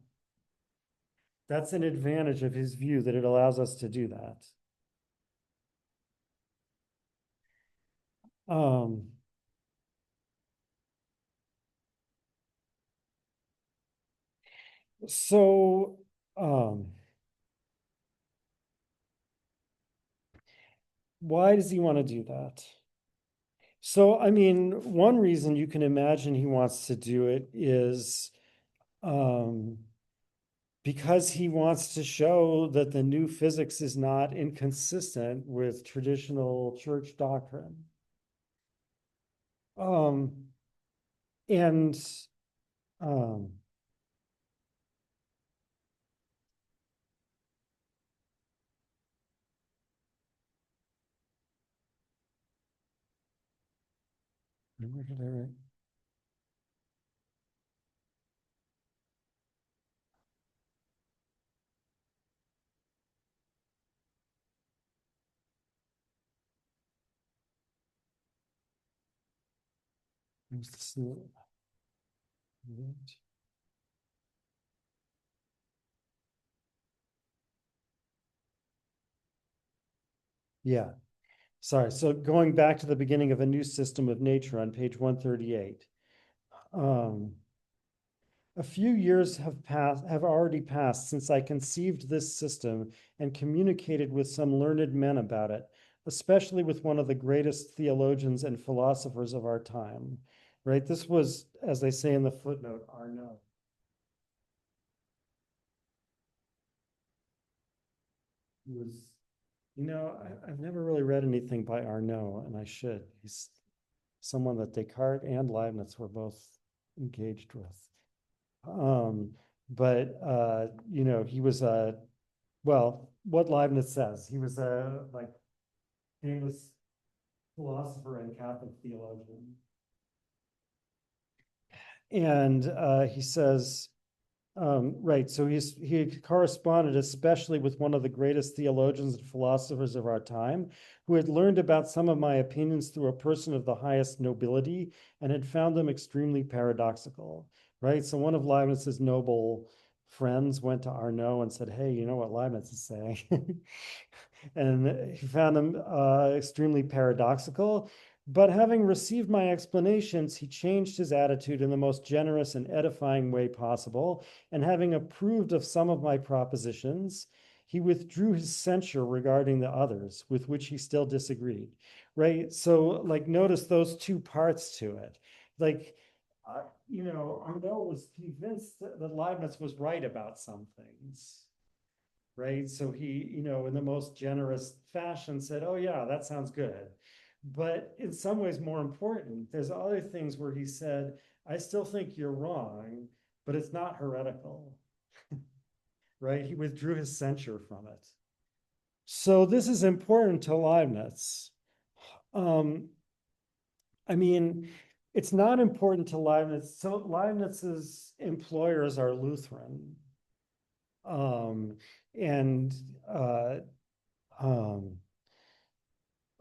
That's an advantage of his view, that it allows us to do that. Um, so, um, why does he want to do that? So, I mean, one reason you can imagine he wants to do it is um, because he wants to show that the new physics is not inconsistent with traditional church doctrine. Um, and um, where did I write? Yeah, sorry. So going back to the beginning of A New System of Nature on page 138. Um, A few years have already passed since I conceived this system and communicated with some learned men about it, especially with one of the greatest theologians and philosophers of our time. Right? This was, as they say in the footnote, Arnaud. He was, I've never really read anything by Arnaud, and I should. He's someone that Descartes and Leibniz were both engaged with. Um, but he was a well, what Leibniz says. He was a like famous philosopher and Catholic theologian. And he says, right, so he corresponded especially with one of the greatest theologians and philosophers of our time, who had learned about some of my opinions through a person of the highest nobility and had found them extremely paradoxical, right? So one of Leibniz's noble friends went to Arnaud and said, hey, you know what Leibniz is saying? And he found them extremely paradoxical. But having received my explanations, he changed his attitude in the most generous and edifying way possible. And having approved of some of my propositions, he withdrew his censure regarding the others, with which he still disagreed. Right? So, like, notice those two parts to it. Like, Arnaud was convinced that Leibniz was right about some things, right? So he, in the most generous fashion said, oh, yeah, that sounds good. But in some ways, more important, there's other things where he said, I still think you're wrong, but it's not heretical, right? He withdrew his censure from it. So this is important to Leibniz. Um, I mean, it's not important to Leibniz. So Leibniz's employers are Lutheran. Um, and uh, um,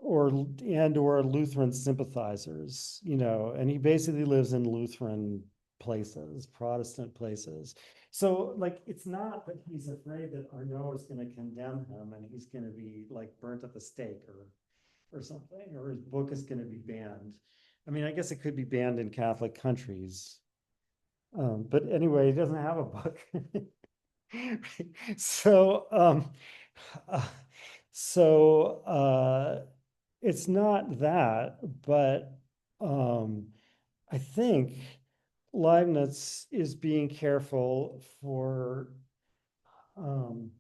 or Lutheran sympathizers, and he basically lives in Lutheran places, Protestant places. So like it's not that he's afraid that Arnaud is going to condemn him and he's going to be like burnt at the stake or something, or his book is going to be banned. I mean, I guess it could be banned in Catholic countries. But anyway, he doesn't have a book. So, uh, so it's not that, but um, I think Leibniz is being careful for, um,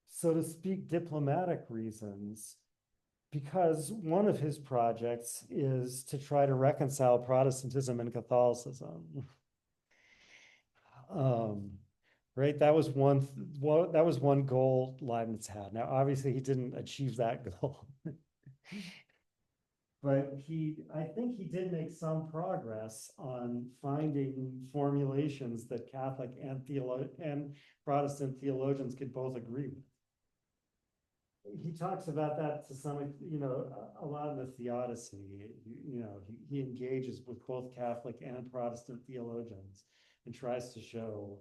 so to speak, diplomatic reasons, because one of his projects is to try to reconcile Protestantism and Catholicism. Um, right? That was one goal Leibniz had. Now, obviously, he didn't achieve that goal, but I think he did make some progress on finding formulations that Catholic and Protestant theologians could both agree with. He talks about that to some, a lot in the Theodicy. He engages with both Catholic and Protestant theologians and tries to show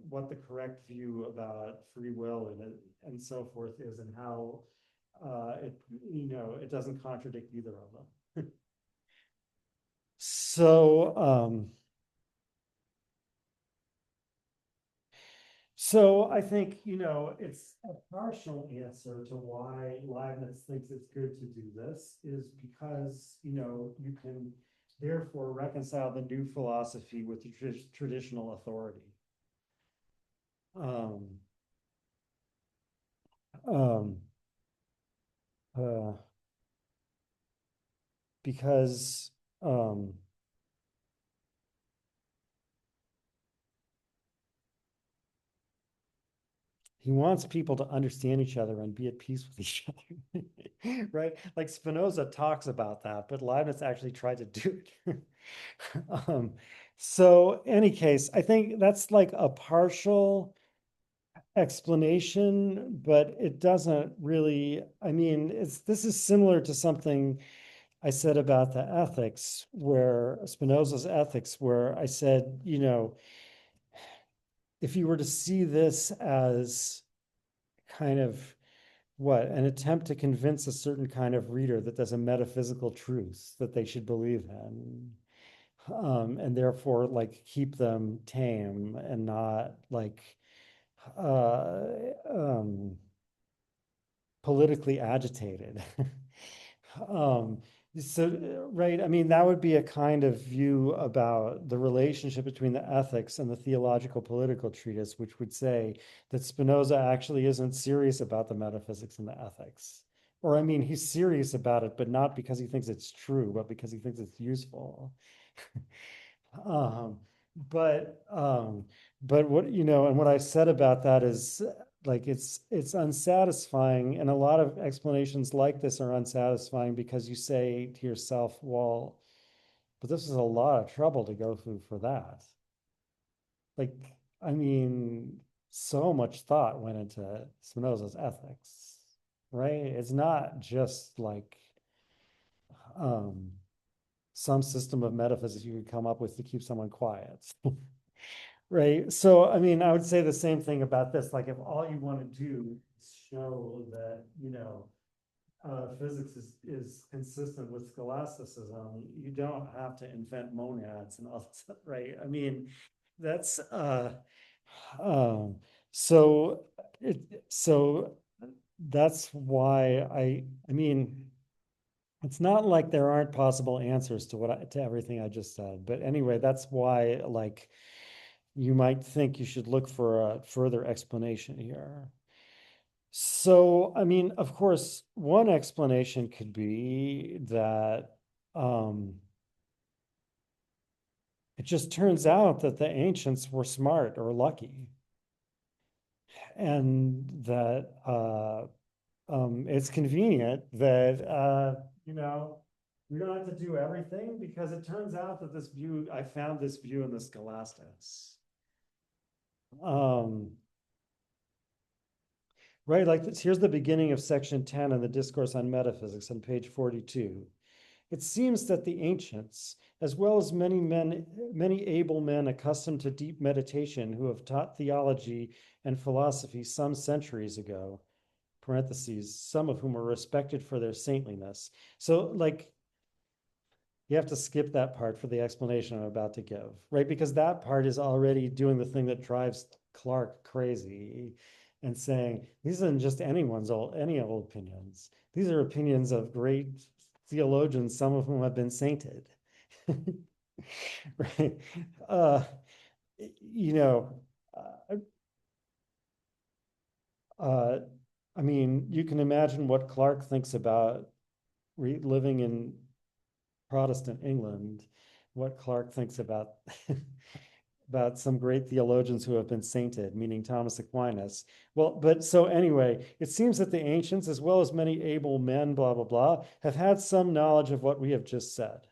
what the correct view about free will and so forth is, and how it doesn't contradict either of them. So, so I think, it's a partial answer to why Leibniz thinks it's good to do this is because, you can therefore reconcile the new philosophy with the traditional authority. Um, um, uh, because um, he wants people to understand each other and be at peace with each other, right? Like Spinoza talks about that, but Leibniz actually tried to do it. um, so, any case, I think that's like a partial explanation, but it doesn't really. I mean, this is similar to something I said about the ethics, where Spinoza's ethics, where I said, if you were to see this as kind of an attempt to convince a certain kind of reader that there's a metaphysical truth that they should believe in, and therefore like keep them tame and not like uh, um, politically agitated. um, right, I mean, that would be a kind of view about the relationship between the ethics and the theological political treatise, which would say that Spinoza actually isn't serious about the metaphysics and the ethics. Or, I mean, he's serious about it, but not because he thinks it's true, but because he thinks it's useful. Um, but um, but what and what I said about that is like it's unsatisfying, and a lot of explanations like this are unsatisfying because you say to yourself, well, but this is a lot of trouble to go through for that. Like, I mean, so much thought went into Spinoza's ethics, right? It's not just like um, some system of metaphysics you could come up with to keep someone quiet. Right. So, I mean, I would say the same thing about this. Like, if all you want to do is show that, physics is consistent with scholasticism, you don't have to invent monads and all that stuff, right? I mean, that's um, so so that's why I mean, it's not like there aren't possible answers to to everything I just said, but anyway, that's why like you might think you should look for a further explanation here. So, I mean, of course, one explanation could be that um, it just turns out that the ancients were smart or lucky, and that it's convenient that, we don't have to do everything because it turns out that I found this view in the Scholastics. Um, Right, like this, here's the beginning of section 10 of the Discourse on Metaphysics on page 42. It seems that the ancients, as well as many able men accustomed to deep meditation who have taught theology and philosophy some centuries ago, parentheses, some of whom are respected for their saintliness. So, like, you have to skip that part for the explanation I'm about to give, right? Because that part is already doing the thing that drives Clark crazy and saying these aren't just any old opinions. These are opinions of great theologians, some of whom have been sainted. Right? Uh, you know, uh, uh, I mean, you can imagine what Clark thinks about living in Protestant England, what Clark thinks about about some great theologians who have been sainted, meaning Thomas Aquinas. Well, but so anyway, it seems that the ancients, as well as many able men, blah, blah, blah, have had some knowledge of what we have just said.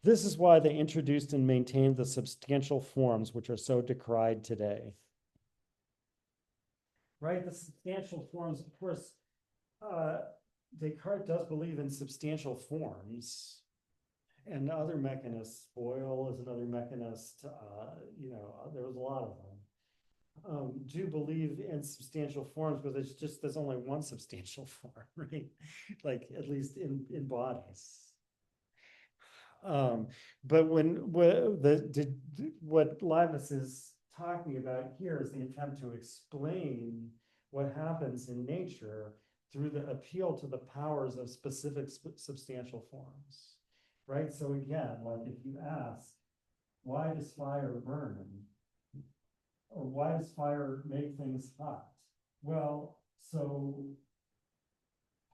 This is why they introduced and maintained the substantial forms which are so decried today. Right? The substantial forms, of course, uh, Descartes does believe in substantial forms, and other mechanists, Boyle is another mechanist, there was a lot of them, do believe in substantial forms, but it's just there's only one substantial form, right? Like at least in bodies. But what Leibniz is talking about here is the attempt to explain what happens in nature through the appeal to the powers of specific substantial forms, right? So again, like if you ask, why does fire burn? Or why does fire make things hot? Well, so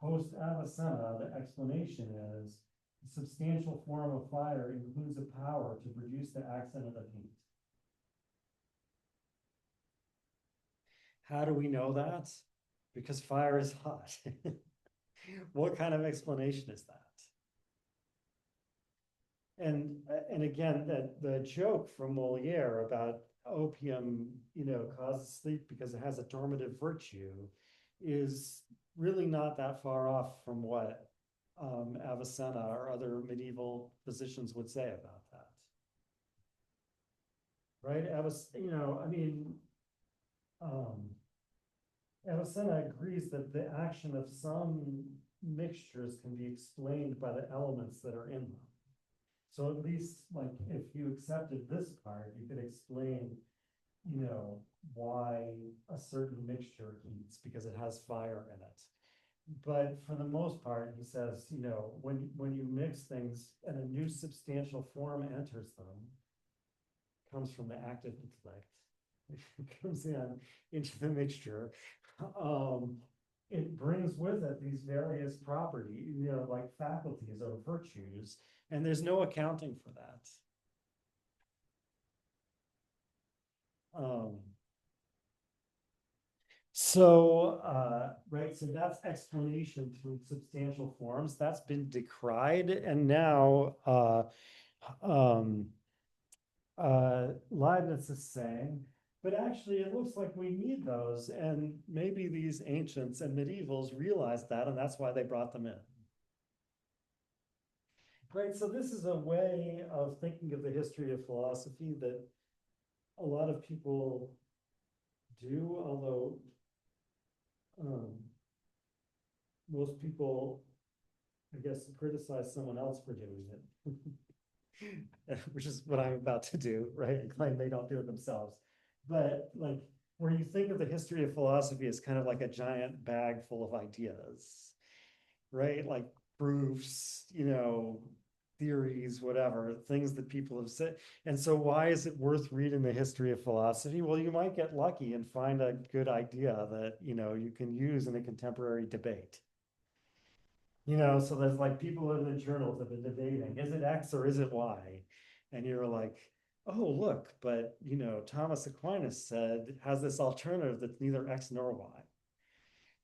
post Avicenna, the explanation is the substantial form of fire includes a power to produce the accent of the heat. How do we know that? Because fire is hot. What kind of explanation is that? And again, the joke from Moliere about opium, causes sleep because it has a dormitive virtue is really not that far off from what Avicenna or other medieval physicians would say about that. Right? Um, Avicenna agrees that the action of some mixtures can be explained by the elements that are in them. So at least like if you accepted this part, you could explain, why a certain mixture heats because it has fire in it. But for the most part, he says, when you mix things and a new substantial form enters them, comes from the active intellect, comes into the mixture, it brings with it these various properties, like faculties or virtues, and there's no accounting for that. Um, right, so that's explanation through substantial forms. That's been decried, and now Leibniz is saying, but actually, it looks like we need those, and maybe these ancients and medievals realized that, and that's why they brought them in. Right, so this is a way of thinking of the history of philosophy that a lot of people do, although um, most people, I guess, criticize someone else for doing it, which is what I'm about to do, right? And claim they don't do it themselves. But like, where you think of the history of philosophy as kind of like a giant bag full of ideas, right? Like proofs, theories, whatever, things that people have said. And so why is it worth reading the history of philosophy? Well, you might get lucky and find a good idea that, you can use in a contemporary debate. So there's like people in the journals have been debating, is it X or is it Y? And you're like, oh, look, but, Thomas Aquinas said has this alternative that's neither X nor Y.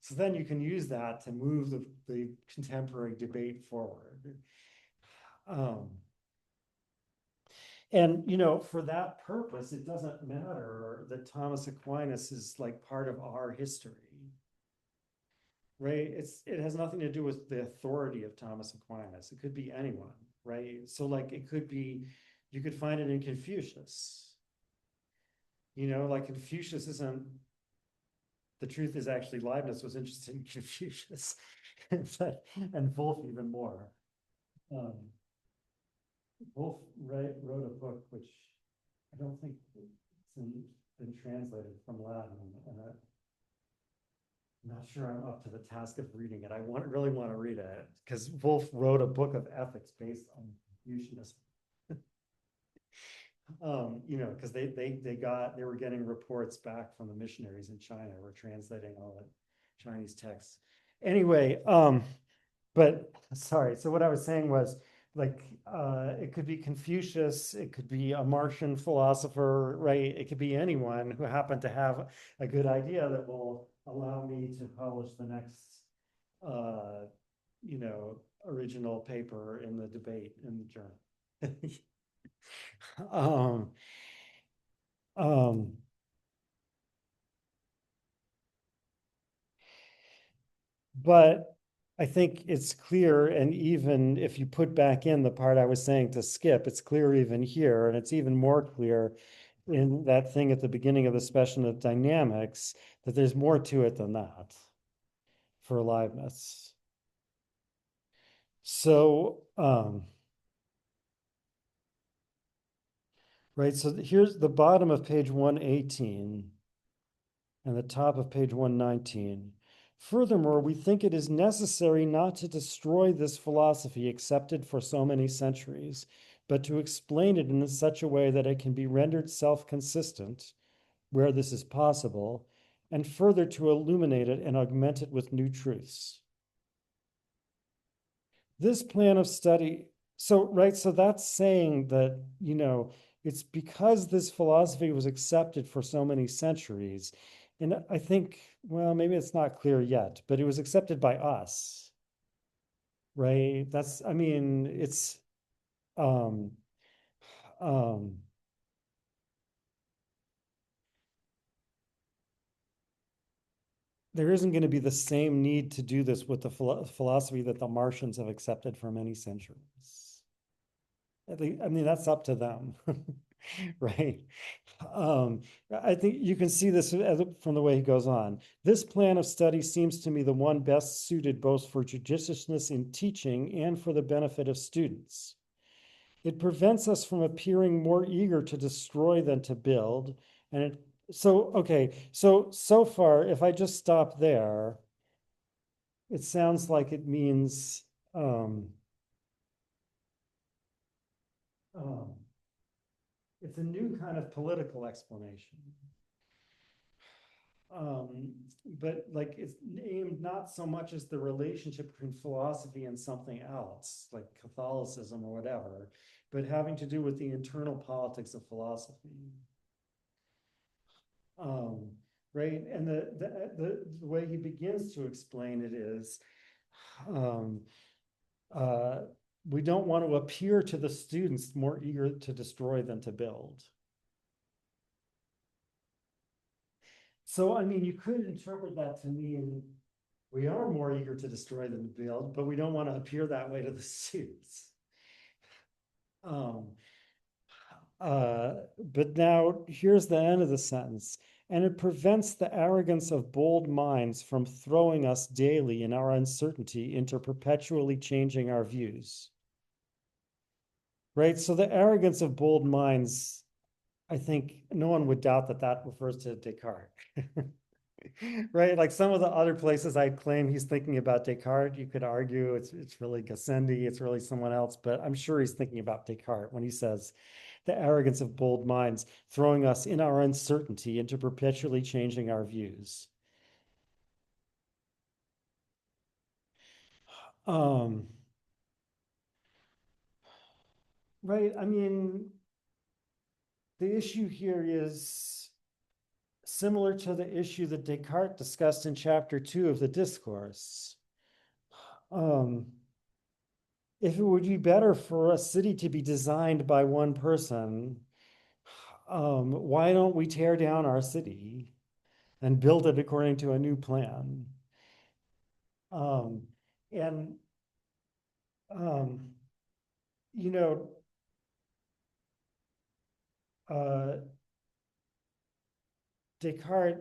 So then you can use that to move the contemporary debate forward. Um, and, for that purpose, it doesn't matter that Thomas Aquinas is like part of our history, right? It has nothing to do with the authority of Thomas Aquinas. It could be anyone, right? So like it could be, you could find it in Confucius. Like Confucius isn't, the truth is actually Leibniz was interested in Confucius, but, and Wolff even more. Um, Wolff wrote a book which I don't think been translated from Latin, and I'm not sure I'm up to the task of reading it. Really want to read it because Wolff wrote a book of ethics based on Confucianism. Because they were getting reports back from the missionaries in China who were translating all the Chinese texts. Anyway, but sorry. So what I was saying was like it could be Confucius, it could be a Martian philosopher, right? It could be anyone who happened to have a good idea that will allow me to publish the next uh, original paper in the debate in the journal. um, um, but I think it's clear, and even if you put back in the part I was saying to skip, it's clear even here, and it's even more clear in that thing at the beginning of the discussion of dynamics, that there's more to it than that for Leibniz. So, right, so here's the bottom of page 118 and the top of page 119. Furthermore, we think it is necessary not to destroy this philosophy accepted for so many centuries, but to explain it in such a way that it can be rendered self-consistent, where this is possible, and further to illuminate it and augment it with new truths. This plan of study, so that's saying that, it's because this philosophy was accepted for so many centuries. And I think, well, maybe it's not clear yet, but it was accepted by us, right? I mean, um, um, there isn't going to be the same need to do this with the philosophy that the Martians have accepted for many centuries. At least, I mean, that's up to them, right? Um, I think you can see this from the way he goes on. This plan of study seems to me the one best suited both for judiciousness in teaching and for the benefit of students. It prevents us from appearing more eager to destroy than to build. And okay, so far, if I just stop there, it sounds like it means um, um, it's a new kind of political explanation. Um, but like it's aimed not so much as the relationship between philosophy and something else, like Catholicism or whatever, but having to do with the internal politics of philosophy. Um, right? And the way he begins to explain it is um, uh, we don't want to appear to the students more eager to destroy than to build. So, I mean, you could interpret that to mean we are more eager to destroy than to build, but we don't want to appear that way to the students. Um, but now here's the end of the sentence. And it prevents the arrogance of bold minds from throwing us daily in our uncertainty into perpetually changing our views. Right? So the arrogance of bold minds, I think no one would doubt that that refers to Descartes. Right? Like some of the other places I claim he's thinking about Descartes, you could argue it's really Gassendi, it's really someone else, but I'm sure he's thinking about Descartes when he says the arrogance of bold minds throwing us in our uncertainty into perpetually changing our views. Um, right. I mean, the issue here is similar to the issue that Descartes discussed in chapter 2 of the Discourse. Um, if it would be better for a city to be designed by one person, why don't we tear down our city and build it according to a new plan? And um, you know, uh, Descartes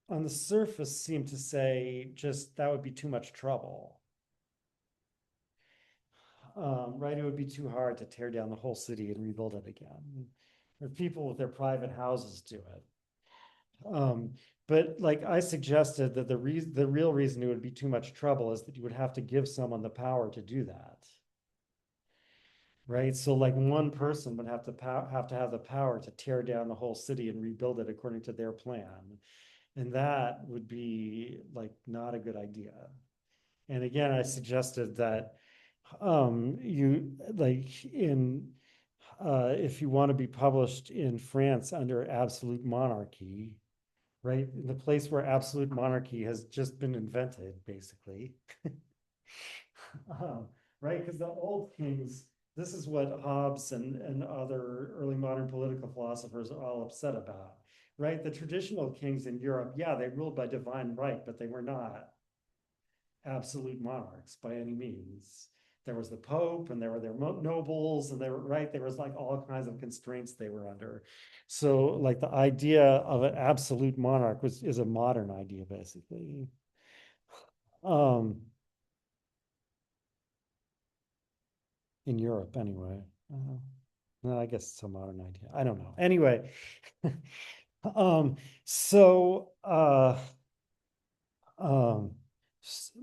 on the surface seemed to say just that would be too much trouble. Right? It would be too hard to tear down the whole city and rebuild it again. Or people with their private houses do it. But like I suggested that the real reason it would be too much trouble is that you would have to give someone the power to do that. Right? So like one person would have to have the power to tear down the whole city and rebuild it according to their plan. And that would be like not a good idea. And again, I suggested that you like in if you want to be published in France under absolute monarchy, right? In the place where absolute monarchy has just been invented, basically. Right? Because the old kings, this is what Hobbes and other early modern political philosophers are all upset about, right? The traditional kings in Europe, yeah, they ruled by divine right, but they were not absolute monarchs by any means. There was the Pope and there were their nobles and they were right. There was like all kinds of constraints they were under. So like the idea of an absolute monarch is a modern idea, basically. Um, in Europe anyway. No, I guess it's a modern idea. I don't know. Anyway, um, so um,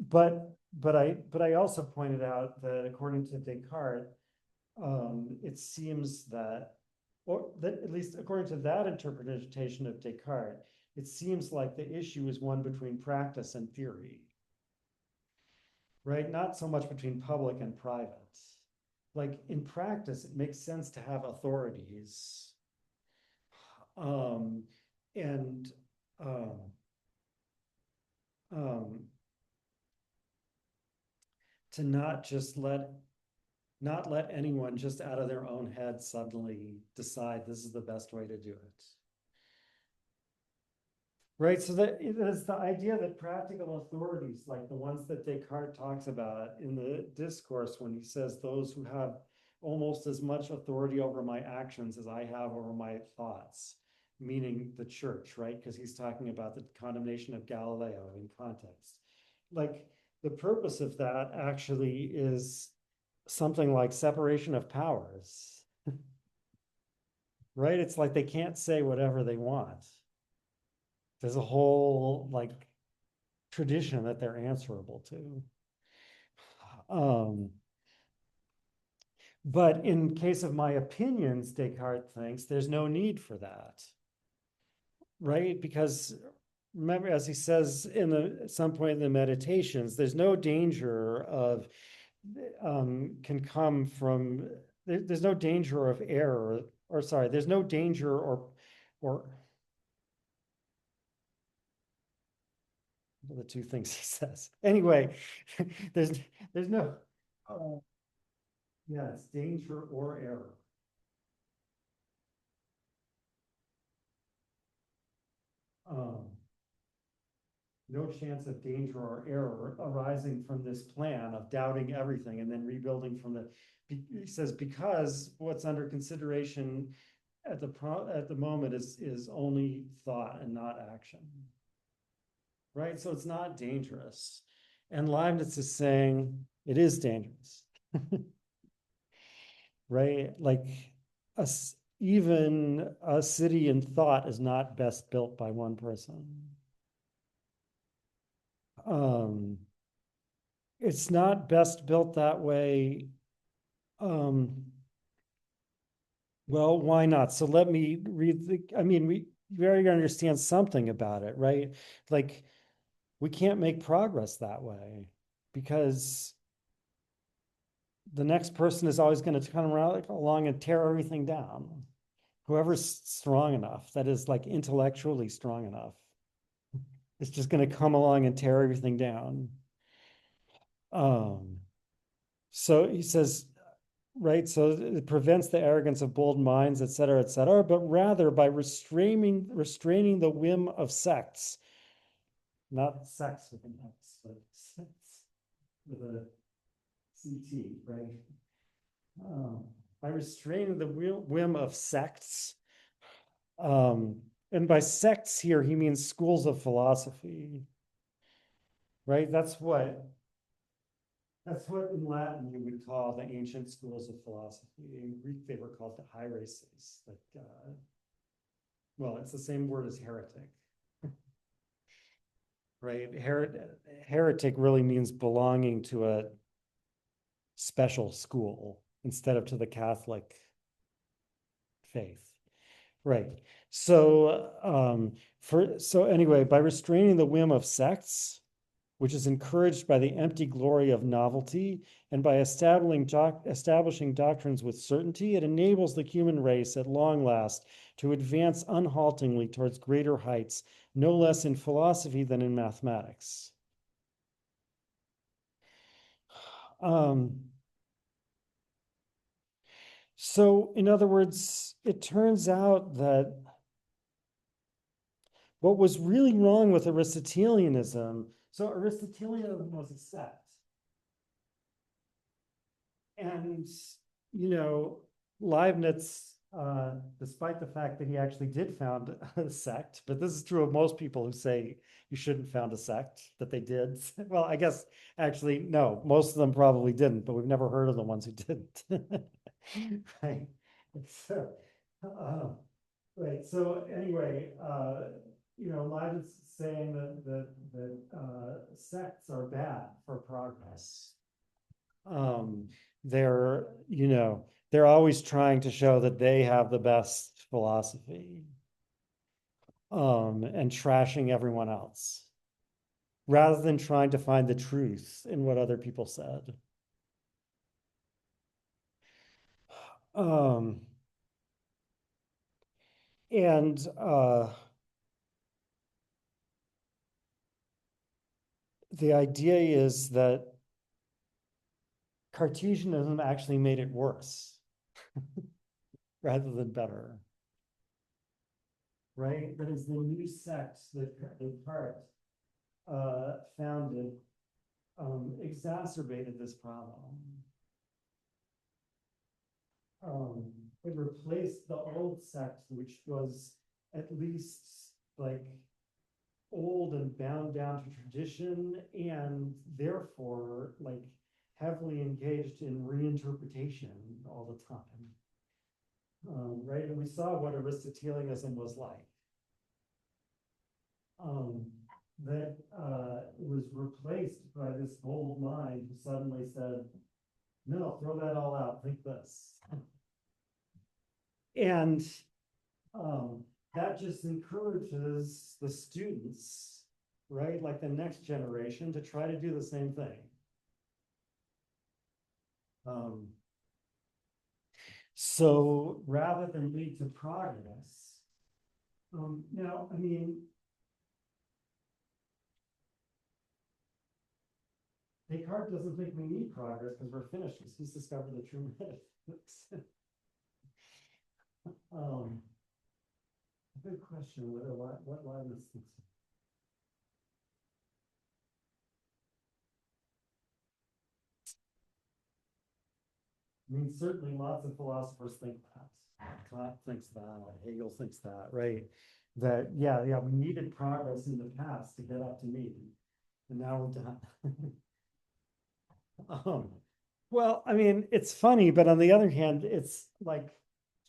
but I also pointed out that according to Descartes, it seems that, or that at least according to that interpretation of Descartes, it seems like the issue is one between practice and theory, right? Not so much between public and private. Like in practice, it makes sense to have authorities, um, and um, um, to not let anyone just out of their own head suddenly decide this is the best way to do it. Right, so that it is the idea that practical authorities, like the ones that Descartes talks about in the discourse when he says those who have almost as much authority over my actions as I have over my thoughts, meaning the church, right? Because he's talking about the condemnation of Galileo in context. Like the purpose of that actually is something like separation of powers, right? It's like they can't say whatever they want. There's a whole like tradition that they're answerable to. Um, but in case of my opinions, Descartes thinks there's no need for that, right? Because remember, as he says at some point in the meditations, there's no danger of can come from there's no danger of error, or sorry, there's no danger or the two things he says. Anyway, there's there's no yeah, it's danger or error. Um, no chance of danger or error arising from this plan of doubting everything and then rebuilding from the. He says because what's under consideration at the moment is only thought and not action, right? So it's not dangerous, and Leibniz is saying it is dangerous, right? Like a, even a city in thought is not best built by one person. Um, it's not best built that way. Um, well, why not? So let me read I mean, we already understand something about it, right? Like we can't make progress that way because the next person is always going to come around along and tear everything down. Whoever's strong enough, that is like intellectually strong enough, is just going to come along and tear everything down. Um, so he says, right? So it prevents the arrogance of bold minds, et cetera, but rather by restraining the whim of sects, not sex with an X, but sects. with a CT, right? Um, by restraining the whim of sects, and by sects here, he means schools of philosophy, right? That's what in Latin you would call the ancient schools of philosophy. In Greek, they were called the hiereses. Well, it's the same word as heretic, right? Heretic really means belonging to a special school instead of to the Catholic faith. Right. So anyway, by restraining the whim of sects, which is encouraged by the empty glory of novelty, and by establishing doctrines with certainty, it enables the human race at long last to advance unhaltingly towards greater heights, no less in philosophy than in mathematics. So, in other words, it turns out that what was really wrong with Aristotelianism, so Aristotelianism was a sect. And, you know, Leibniz, despite the fact that he actually did found a sect, but this is true of most people who say you shouldn't found a sect, that they did. Well, I guess actually, no, most of them probably didn't, but we've never heard of the ones who didn't. Right. So, uh, right. So anyway, Leibniz is saying that sects are bad for progress. Um, they're always trying to show that they have the best philosophy, and trashing everyone else rather than trying to find the truth in what other people said. Um, and the idea is that Cartesianism actually made it worse rather than better, right? That is the new sect that Descartes founded, exacerbated this problem. Um, it replaced the old sect, which was at least like old and bound down to tradition, and therefore like heavily engaged in reinterpretation all the time. Right? And we saw what Aristotelianism was like. Um, that was replaced by this bold mind who suddenly said, no, throw that all out, think this. And that just encourages the students, right, like the next generation, to try to do the same thing. So rather than lead to progress, now, I mean, Descartes doesn't think we need progress because we're finished because he's discovered the true myth. Good question. What Leibniz thinks. I mean, certainly lots of philosophers think that. Kant thinks that. Hegel thinks that, right? That yeah, we needed progress in the past to get up to me, and now we're done. um, well, I mean, it's funny, but on the other hand, it's like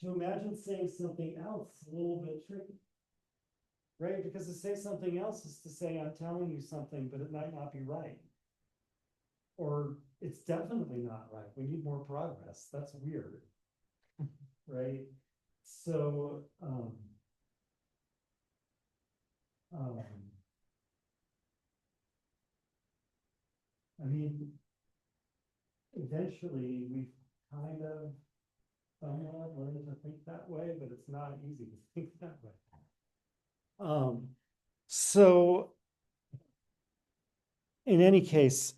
to imagine saying something else a little bit tricky, right? Because to say something else is to say I'm telling you something, but it might not be right, or it's definitely not right. We need more progress. That's weird, right? So, um, I mean, eventually we've kind of somewhat learned to think that way, but it's not easy to think that way. So in any case,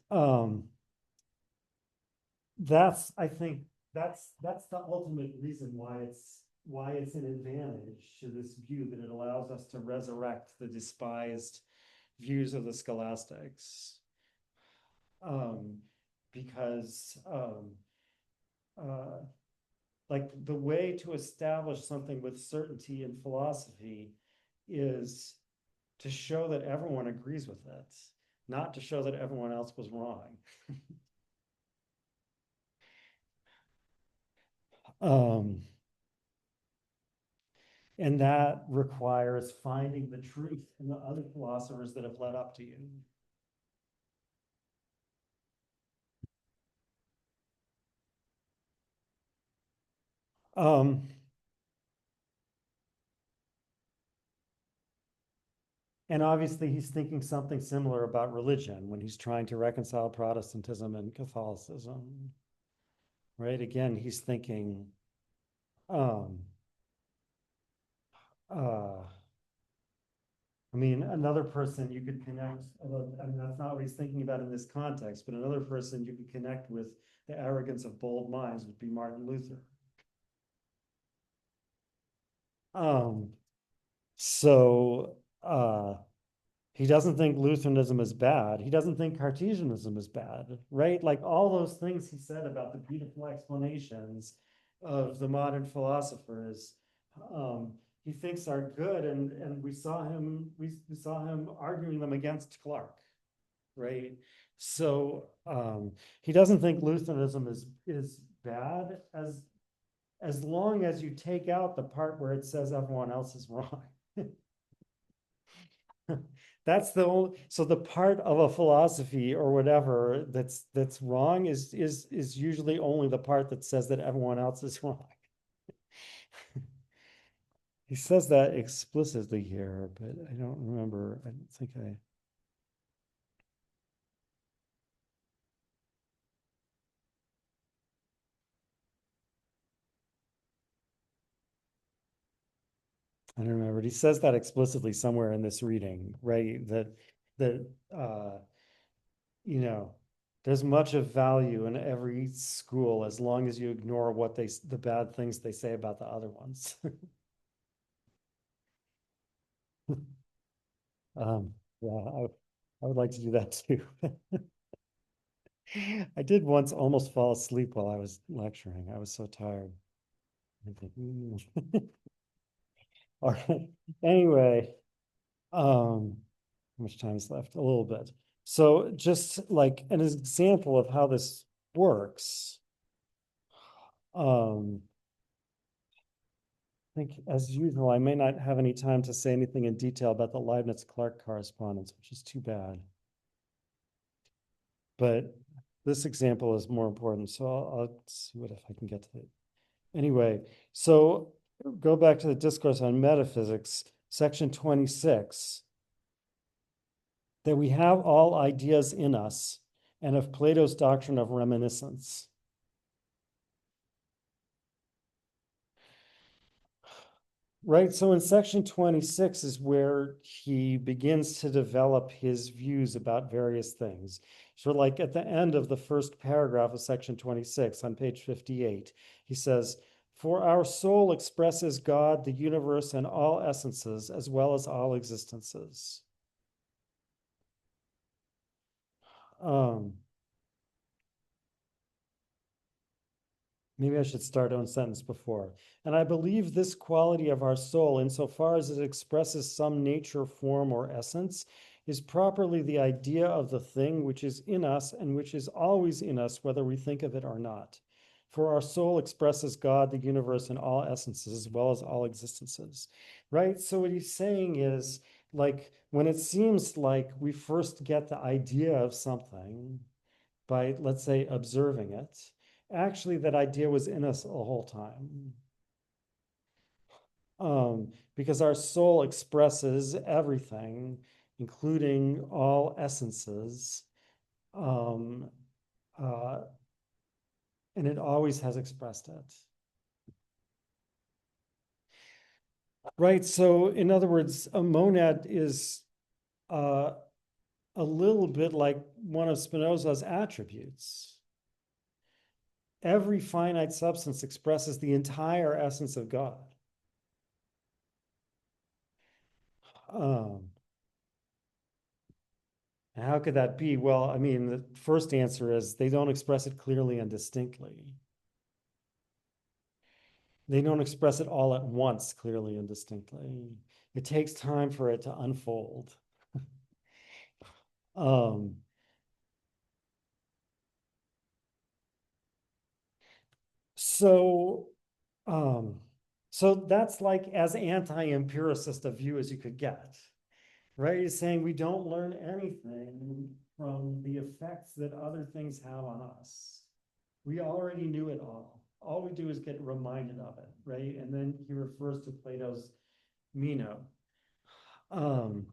that's I think that's the ultimate reason why it's an advantage to this view that it allows us to resurrect the despised views of the scholastics. because uh, like the way to establish something with certainty in philosophy is to show that everyone agrees with it, not to show that everyone else was wrong. Um, and that requires finding the truth in the other philosophers that have led up to you. Um, and obviously, he's thinking something similar about religion when he's trying to reconcile Protestantism and Catholicism, right? Again, he's thinking, um, uh, I mean, another person you could connect, although I mean, that's not what he's thinking about in this context, but another person you could connect with the arrogance of bold minds would be Martin Luther. Um, so he doesn't think Lutheranism is bad. He doesn't think Cartesianism is bad, right? Like all those things he said about the beautiful explanations of the modern philosophers, um, he thinks are good, and we saw him arguing them against Clarke, right? So he doesn't think Lutheranism is bad as long as you take out the part where it says everyone else is wrong. That's the only, so the part of a philosophy or whatever that's wrong is usually only the part that says that everyone else is wrong. He says that explicitly here, but I don't remember. I don't think I don't remember. He says that explicitly somewhere in this reading, right? That you know, there's much of value in every school as long as you ignore what the bad things they say about the other ones. Um, yeah, I would like to do that too. I did once almost fall asleep while I was lecturing. I was so tired. I think, All right. Anyway, how much time is left? A little bit. So just like an example of how this works, um, I think as usual, I may not have any time to say anything in detail about the Leibniz-Clarke correspondence, which is too bad. But this example is more important, so I'll see what if I can get to it. Anyway, so go back to the discourse on metaphysics, section 26, that we have all ideas in us, and of Plato's doctrine of reminiscence. Right. So in section 26 is where he begins to develop his views about various things. So, like at the end of the first paragraph of section 26 on page 58, he says, "For our soul expresses God, the universe, and all essences, as well as all existences." Um, Maybe I should start one sentence before. And I believe this quality of our soul, insofar as it expresses some nature, form, or essence, is properly the idea of the thing which is in us and which is always in us, whether we think of it or not. For our soul expresses God, the universe, and all essences, as well as all existences. Right? So what he's saying is, like, when it seems like we first get the idea of something by, let's say, observing it, actually that idea was in us the whole time. Because our soul expresses everything, including all essences, um, uh, and it always has expressed it. Right. So, in other words, a monad is uh, a little bit like one of Spinoza's attributes. Every finite substance expresses the entire essence of God. Um, How could that be? Well, I mean, the first answer is they don't express it clearly and distinctly. They don't express it all at once, clearly and distinctly. It takes time for it to unfold. Um, so, um, so that's like as anti-empiricist a view as you could get, right? He's saying we don't learn anything from the effects that other things have on us. We already knew it all. All we do is get reminded of it, right? And then he refers to Plato's Meno. Um,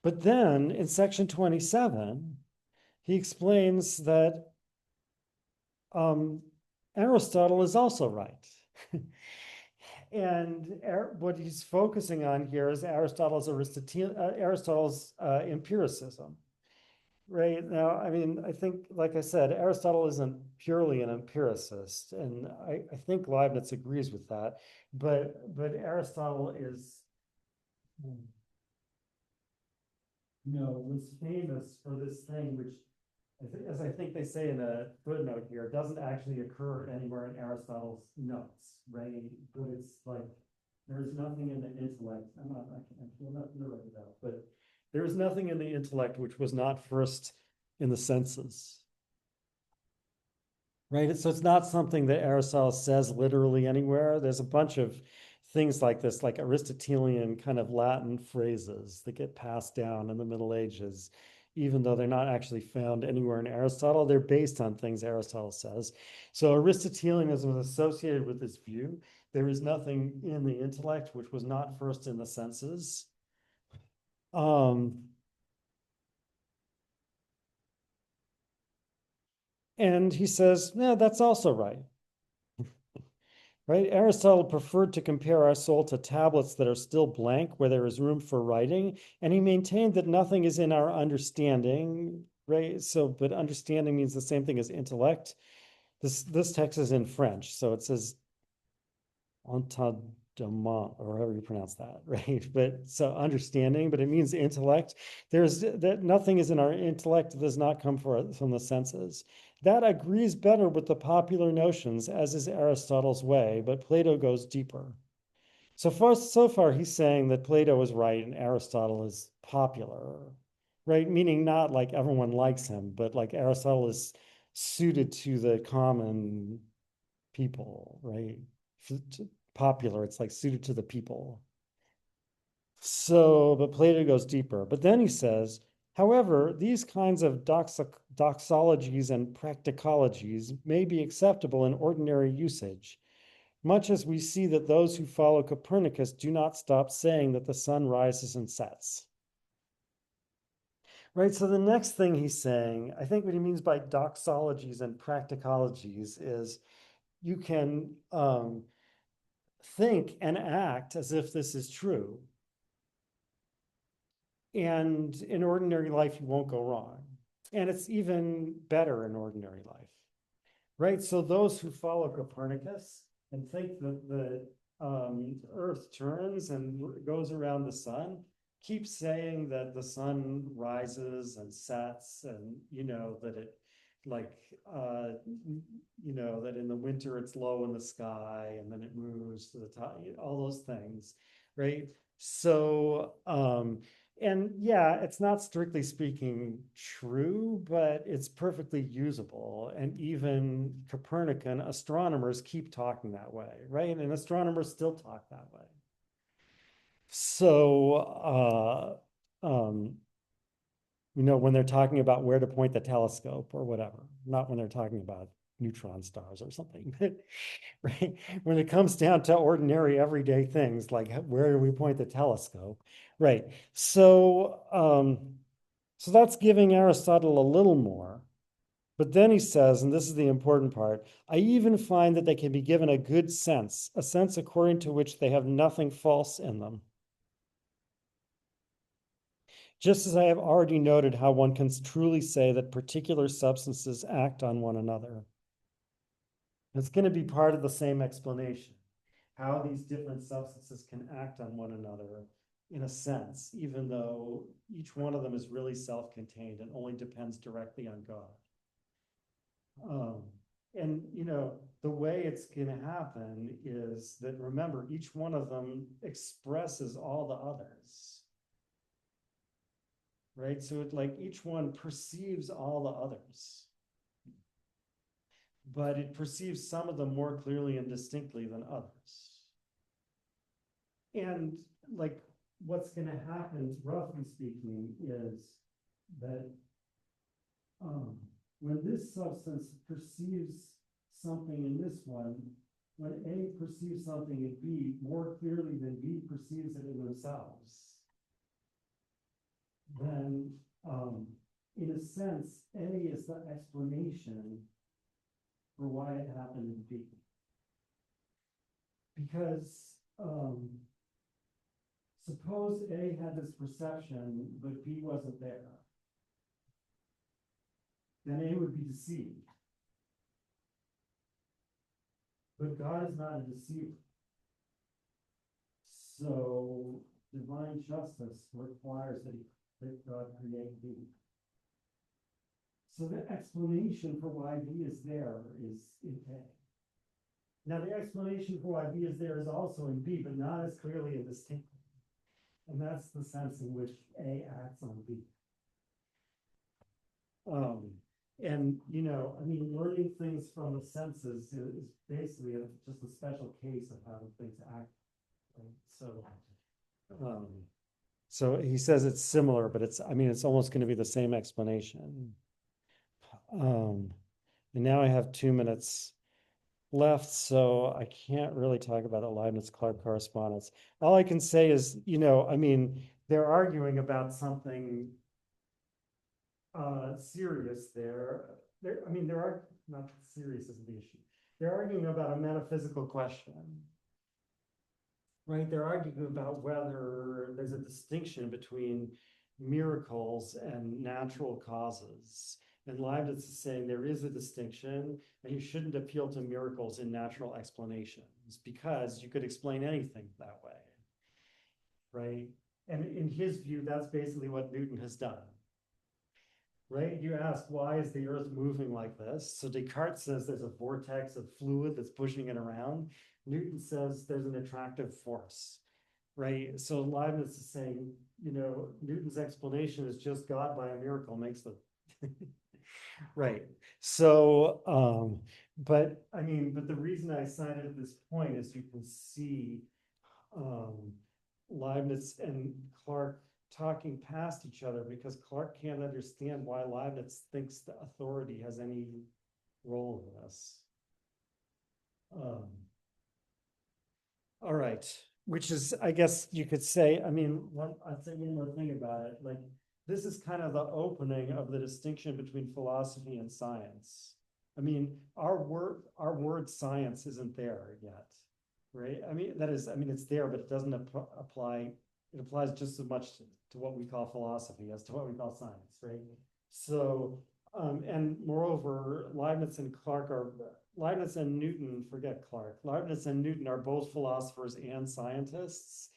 but then in section 27, he explains that um, Aristotle is also right. And what he's focusing on here is Aristotle's empiricism. Right now, I mean, I think, like I said, Aristotle isn't purely an empiricist, and I think Leibniz agrees with that. But Aristotle is, was famous for this thing, which, as I think they say in a footnote here, doesn't actually occur anywhere in Aristotle's notes, right? But it's like there's nothing in the intellect. I'm not going to write it out, but there is nothing in the intellect which was not first in the senses, right? So it's not something that Aristotle says literally anywhere. There's a bunch of things like this, like Aristotelian kind of Latin phrases that get passed down in the Middle Ages, even though they're not actually found anywhere in Aristotle. They're based on things Aristotle says. So Aristotelianism is associated with this view. There is nothing in the intellect which was not first in the senses. Um, and he says, yeah, that's also right. Right? Aristotle preferred to compare our soul to tablets that are still blank, where there is room for writing, and he maintained that nothing is in our understanding, right? So, but understanding means the same thing as intellect. This text is in French, so it says entendement, or however you pronounce that, right? But so understanding, but it means intellect. There's that nothing is in our intellect that does not come from the senses. That agrees better with the popular notions, as is Aristotle's way, but Plato goes deeper. So far, he's saying that Plato is right and Aristotle is popular, right? Meaning not like everyone likes him, but like Aristotle is suited to the common people, right? Popular, it's like suited to the people. So, but Plato goes deeper. But then he says, however, these kinds of doxologies and practicologies may be acceptable in ordinary usage, much as we see that those who follow Copernicus do not stop saying that the sun rises and sets. Right, so the next thing he's saying, I think what he means by doxologies and practicologies is you can think and act as if this is true. And in ordinary life, you won't go wrong. And it's even better in ordinary life, right? So those who follow Copernicus and think that the Earth turns and goes around the sun, keep saying that the sun rises and sets, and that it like that in the winter it's low in the sky and then it moves to the top, all those things, right? So and yeah, it's not strictly speaking true, but it's perfectly usable. And even Copernican astronomers keep talking that way, right? And astronomers still talk that way. So, when they're talking about where to point the telescope or whatever, not when they're talking about neutron stars or something, right? When it comes down to ordinary everyday things like where do we point the telescope, right? So that's giving Aristotle a little more. But then he says, and this is the important part, I even find that they can be given a good sense, a sense according to which they have nothing false in them. Just as I have already noted how one can truly say that particular substances act on one another. It's going to be part of the same explanation, how these different substances can act on one another in a sense, even though each one of them is really self-contained and only depends directly on God. Um, and the way it's going to happen is that, remember, each one of them expresses all the others, right? So each one perceives all the others, but it perceives some of them more clearly and distinctly than others. And like what's going to happen, roughly speaking, is that when this substance perceives something in this one, when A perceives something in B more clearly than B perceives it in themselves, then in a sense, A is the explanation for why it happened in B. Because suppose A had this perception, but B wasn't there. Then A would be deceived. But God is not a deceiver. So divine justice requires that God create B. So the explanation for why B is there is in A. Now the explanation for why B is there is also in B, but not as clearly and distinctly. And that's the sense in which A acts on B. And learning things from the senses is basically just a special case of how things act. Right? So he says it's similar, but it's almost going to be the same explanation. And now I have 2 minutes left, so I can't really talk about the Leibniz-Clark correspondence. All I can say is, they're arguing about something serious there. There are not serious as the issue. They're arguing about a metaphysical question, right? They're arguing about whether there's a distinction between miracles and natural causes. And Leibniz is saying there is a distinction, and you shouldn't appeal to miracles in natural explanations because you could explain anything that way, right? And in his view, that's basically what Newton has done. Right? You ask, why is the earth moving like this? So Descartes says there's a vortex of fluid that's pushing it around. Newton says there's an attractive force, right? So Leibniz is saying, Newton's explanation is just God by a miracle makes the, right. So, but the reason I cited this point is you can see Leibniz and Clark talking past each other because Clark can't understand why Leibniz thinks the authority has any role in this. All right, which is, I guess you could say, I'd say one more thing about it. Like, this is kind of the opening of the distinction between philosophy and science. Our word science isn't there yet, right? It's there, but it doesn't apply. It applies just as much to what we call philosophy as to what we call science, right? So, and moreover, Leibniz and Newton, forget Clark, Leibniz and Newton are both philosophers and scientists.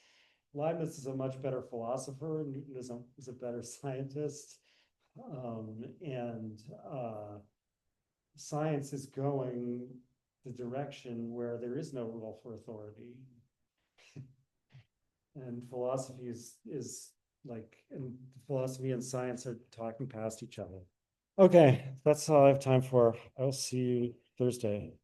Leibniz is a much better philosopher. Newton is a better scientist. Science is going the direction where there is no rule for authority. And philosophy is like, and philosophy and science are talking past each other. Okay, that's all I have time for. I'll see you Thursday.